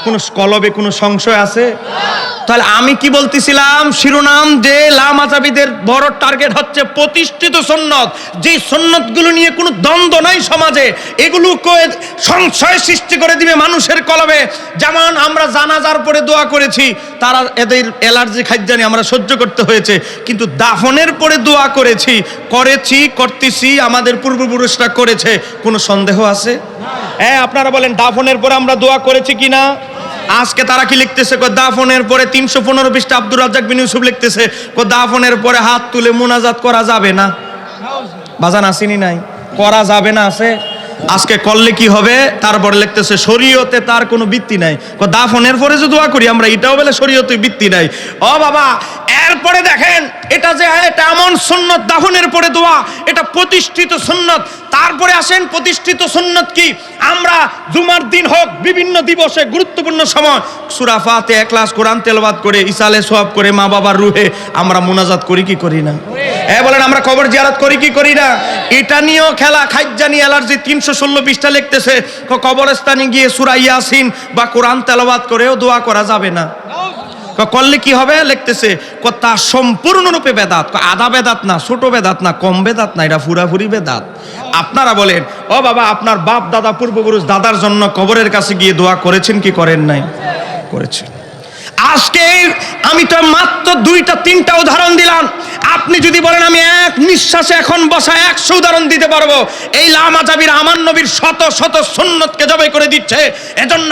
কোনো কলবে কোনো সংশয় আছে? তাহলে আমি কি বলতেছিলাম শিরোনাম, যে লামাজাবিদের বড় টার্গেট হচ্ছে প্রতিষ্ঠিত সুন্নত, যে সুন্নতগুলো নিয়ে কোনো দ্বন্দ্ব নাই সমাজে, এগুলোকে সংশয় সৃষ্টি করে দিবে মানুষের কলবে। যেমন আমরা জানাজার পরে দোয়া করেছি, তারা এদের অ্যালার্জি খাদ্যানি আমরা সহ্য করতে হয়েছে, কিন্তু দাফনের পরে দোয়া করতেছি আমাদের পূর্বপুরুষরা করেছে, কোনো সন্দেহ আছে? হ্যাঁ, আপনারা বলেন দাফনের পরে আমরা দোয়া করেছি কিনা? আজকে তারা কি লিখতেছে, দাফনের পরে 315 পৃষ্ঠা আব্দুর রাজ্জাক বিন ইউসুফ লিখতেছে, দাফনের পরে হাত তুলে মুনাজাত করা যাবে না। বাজান আসেনি নাই, করা যাবে না আছে। আজকে করলে কি হবে? তারপরে লিখতেছে শরীয়তে তার কোনো ভিত্তি নাই। দাফনের পরে যে দোয়া করি আমরা, এটাও বলে শরীয়তে ভিত্তি নাই। ও বাবা, এরপরে দেখেন, এটা এমন সুন্নত, দাফনের পরে দোয়া, এটা প্রতিষ্ঠিত সুন্নত। তারপরে আসেন প্রতিষ্ঠিত সুন্নত কি, আমরা জুমার দিন হোক, বিভিন্ন দিবসে, গুরুত্বপূর্ণ সময় সূরা ফাতিহা ইখলাস কোরআন তেলাওয়াত করে, ইসালে সওয়াব করে, মা বাবার রুহে আমরা মুনাজাত করি কি করি না? বলেন আমরা কবর জিয়ারত করি কি করি না? এটা নিয়েও খেলা, খাইজানি অ্যালার্জি 316 পৃষ্ঠা লিখতেছে, কবরস্থানে গিয়ে সূরা ইয়াসিন বা কোরআন তেলাওয়াত করেও দোয়া করা যাবে না। করলে কি হবে? লিখতেছে তা সম্পূর্ণরূপে বেদাত। আধা বেদাত না, ছোট বেদাত না, কম বেদাত না, এটা পুরাপুরি বেদাত। আপনারা বলেন, ও বাবা, আপনার বাপ দাদা পূর্বপুরুষ দাদার জন্য কবরের কাছে গিয়ে দোয়া করেছেন কি করেন নাই? করেছেন। আজকে আমি তো মাত্র 2-3টা উদাহরণ দিলাম। আপনি যদি বলেন আমি এক নিঃশ্বাসে এখন বসা 100 উদাহরণ দিতে পারবো। এই লামাজাবির আমার নবীর শত শত সুন্নতকে জবাই করে দিচ্ছে। এজন্য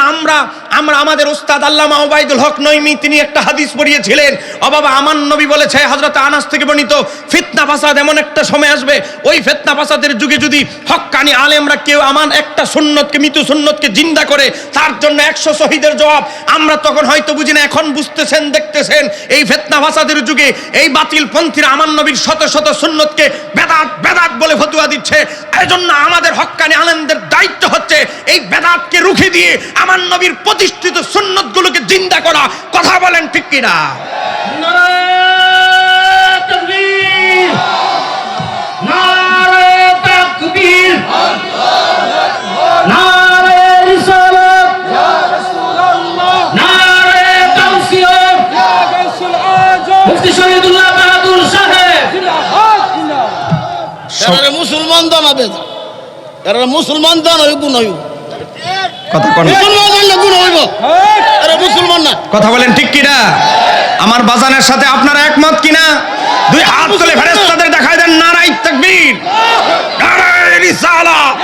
আমরা আমাদের উস্তাদ আল্লামা ওবায়দুল হক নইমি তিনি একটা হাদিস পড়িয়েছিলেন। ও বাবা, আমার নবী বলেছে, হযরত আনাস থেকে বর্ণিত, ফিতনা ফাসাদ এমন একটা সময় আসবে, ওই ফিতনা ফাসাদের যুগে যদি হক্কানি আলেমরা কেউ আমার একটা সুন্নতকে, মৃত্যু সুন্নতকে জিন্দা করে, তার জন্য 100 শহীদের জবাব। আমরা তখন হয়তো বুঝি না, এখন বুঝতেছেন, দেখতেছেন, এই ফিতনা ফাসাদের যুগে এই বাতিল পন্থীরা আমার নবীর শত শত সুন্নতকে বেদাত বলে ফতোয়া দিচ্ছে। এজন্য আমাদের হক্কানি আলেমদের দায়িত্ব হচ্ছে এই বেদাতকে রুখে দিয়ে আমার নবীর প্রতিষ্ঠিত সুন্নতগুলোকে জিন্দা করা। কথা বলেন ঠিক কিনা? নারে তাকবীর, নারে তাকবীর, নারে রিসালাত, ইয়া রাসূলুল্লাহ, নারে তাওসিয়ত, ইয়া গাউসুল আজম, মুফতি শহীদুল্লাহ বাহাদুর সাহেব। এরা মুসলমান দানাবে, এরা মুসলমান দান হইব গুণ হইব। কথা কোন মুসলমান না গুণ হইব, এরা মুসলমান না। কথা বলেন ঠিক কিনা? আমার বাজানের সাথে আপনারা একমত কিনা? দুই হাত তুলে ফেরেশতাদের দেখায় দেন নারায়ে তাকবীর, নারায়ে রিসালাত।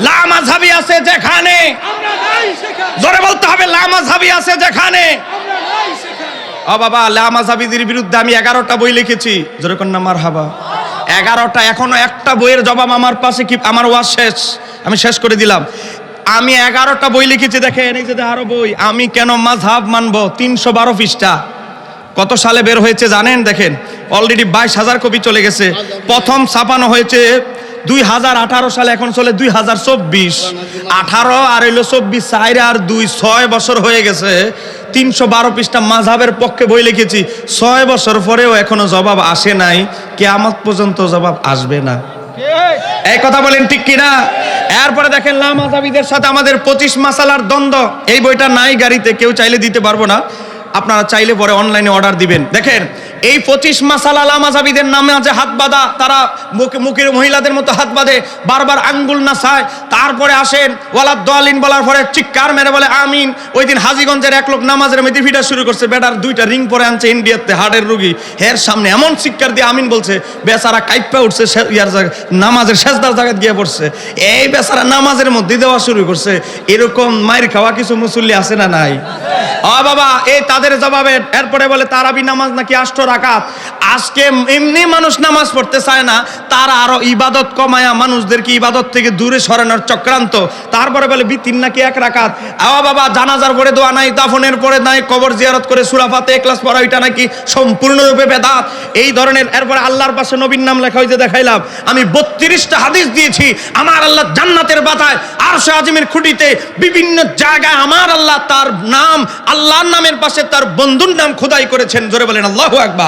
লা মাযহাবী আছে যেখানে, জোরে বলতে হবে, লা মাযহাবী আছে যেখানে। ও বাবা, লা মাযহাবীদের বিরুদ্ধে আমি 11টা বই লিখেছি, জোরে কোন না মারহাবা। 11টা, এখনো একটা বইয়ের জবাব আমার পাশে, কি আমার ওয়াজ শেষ, আমি শেষ করে দিলাম। আমি 11টা বই লিখেছি, দেখেন এই যে আরো বই, আমি কেন মাযহাব মানবো, 312 পৃষ্ঠা। কত সালে বের হয়েছে জানেন? দেখেন অলরেডি 22,000 কপি চলে গেছে। প্রথম ছাপানো হয়েছে 2018 সালে, এখন চলে 2024। 18 আর হইলো 24, 4 আর 2, 6 বছর হয়ে গেছে। 312 পৃষ্ঠা মাযহাবের পক্ষে বই লিখেছি, 6 বছর পরেও এখনো জবাব আসে নাই, কিয়ামত পর্যন্ত জবাব আসবে না। এই কথা বলেন ঠিক কিনা? এরপরে দেখেন লা মাযহাবীদের সাথে আমাদের 25 মাসালার দ্বন্দ্ব। এই বইটা নাই গাড়িতে, কেউ চাইলে দিতে পারবো না, আপনারা চাইলে পরে অনলাইনে অর্ডার দিবেন। দেখেন এই 25 মাসালা লা মাযহাবীদের নামে আছে হাত বাঁধা, তারা মুখের মহিলাদের মতো হাত বাঁধে, বারবার আঙ্গুল নাচায়। তারপরে আসেন ওয়ালাদ দালিন বলার পরে চিৎকার মেরে বলে আমিন। ওই দিন হাজীগঞ্জের এক লোক নামাজের মধ্যে ভিড়া শুরু করছে, বেটার 2টা রিং পরে আনছে ইন্ডিয়াতে, হার্টের রোগী, এর সামনে এমন চিৎকার দিয়ে আমিন বলছে, বেচারা কাইপ্পা উঠছে, নামাজের সেজদার জায়গায় গিয়ে পড়ছে। এই বেচারা নামাজের মধ্যে দেওয়া শুরু করছে। এরকম মায়ের খাওয়া কিছু মুসল্লি আছে না নাই? ও বাবা, এই তাদের জবাবে এরপরে বলে তারাবি নামাজ নাকি 8 রাকাত। আজকে এমনি মানুষ নামাজ পড়তে চায় না, তারা আরো ইবাদত কমায়া মানুষদেরকে ইবাদত থেকে দূরে সরানোর চক্রান্ত। তারপরে বলে বিতির নাকি 1 রাকাত। আও বাবা, জানাজার পরে দোয়া নাই, দাফনের পরে নাই, কবর জিয়ারত করে সূরা ফাতিহা ইখলাস পড়া, এটা নাকি সম্পূর্ণরূপে বেদাত। এই ধরনের। এরপরে আল্লাহর পাশে নবীর নাম লেখা, হইতে দেখাইলাম আমি 32টা হাদিস দিয়েছি। আমার আল্লাহ জান্নাতের বাতায় আরশে আজিমের খুঁটিতে বিভিন্ন জায়গায় আমার আল্লাহ তার নাম, আল্লাহর নামের পাশে তার বন্ধুর নাম খোদাই করেছেন। জোরে বলেন আল্লাহু আকবার।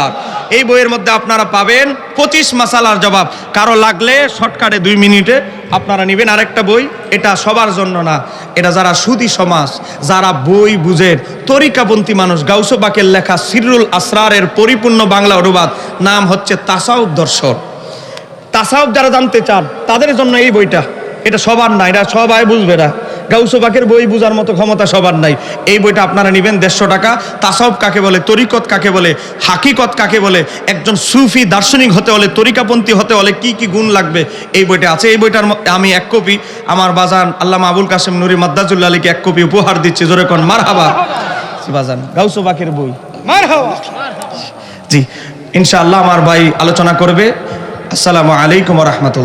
এই বইয়ের মধ্যে আপনারা পাবেন 25 মাসালার জবাব। কারো লাগলে শর্টকাটে 2 মিনিটে আপনারা নেবেন। আরেকটা বই, এটা সবার জন্য না, এটা যারা সুদী সমাজ, যারা বই বুঝেন, তরিকাপন্থী মানুষ, গাউসে পাকের লেখা সিররুল আসরারের পরিপূর্ণ বাংলা অনুবাদ, নাম হচ্ছে তাসাউফ দর্শন। তাসাউফ যারা জানতে চান তাদের জন্য এই বইটা। এটা সবার না, এটা সবাই বুঝবে না। গাউসে পাকের বই বুঝার মতো ক্ষমতা সবার নাই। এই বইটা আপনারা নেবেন 150 টাকা। তাসাউফ কাকে বলে, তরিকত কাকে বলে, হাকিকত কাকে বলে, একজন সুফি দার্শনিক হতে হলে, তরিকাপন্থী হতে হলে কি কি গুণ লাগবে, এই বইটা আছে। এই বইটার আমি 1 কপি আমার বাজান আল্লামা আবুল কাসেম নুরি মাদ্দাজুল্লাহ আলীকে 1 কপি উপহার দিচ্ছি। জোরে কোন মারহাবা। বাজান গাউসে পাকের বই, মারহাবা। জি, ইনশাআল্লাহ আমার ভাই আলোচনা করবে। আসসালামু আলাইকুম ওয়া রাহমাতুল্লাহ।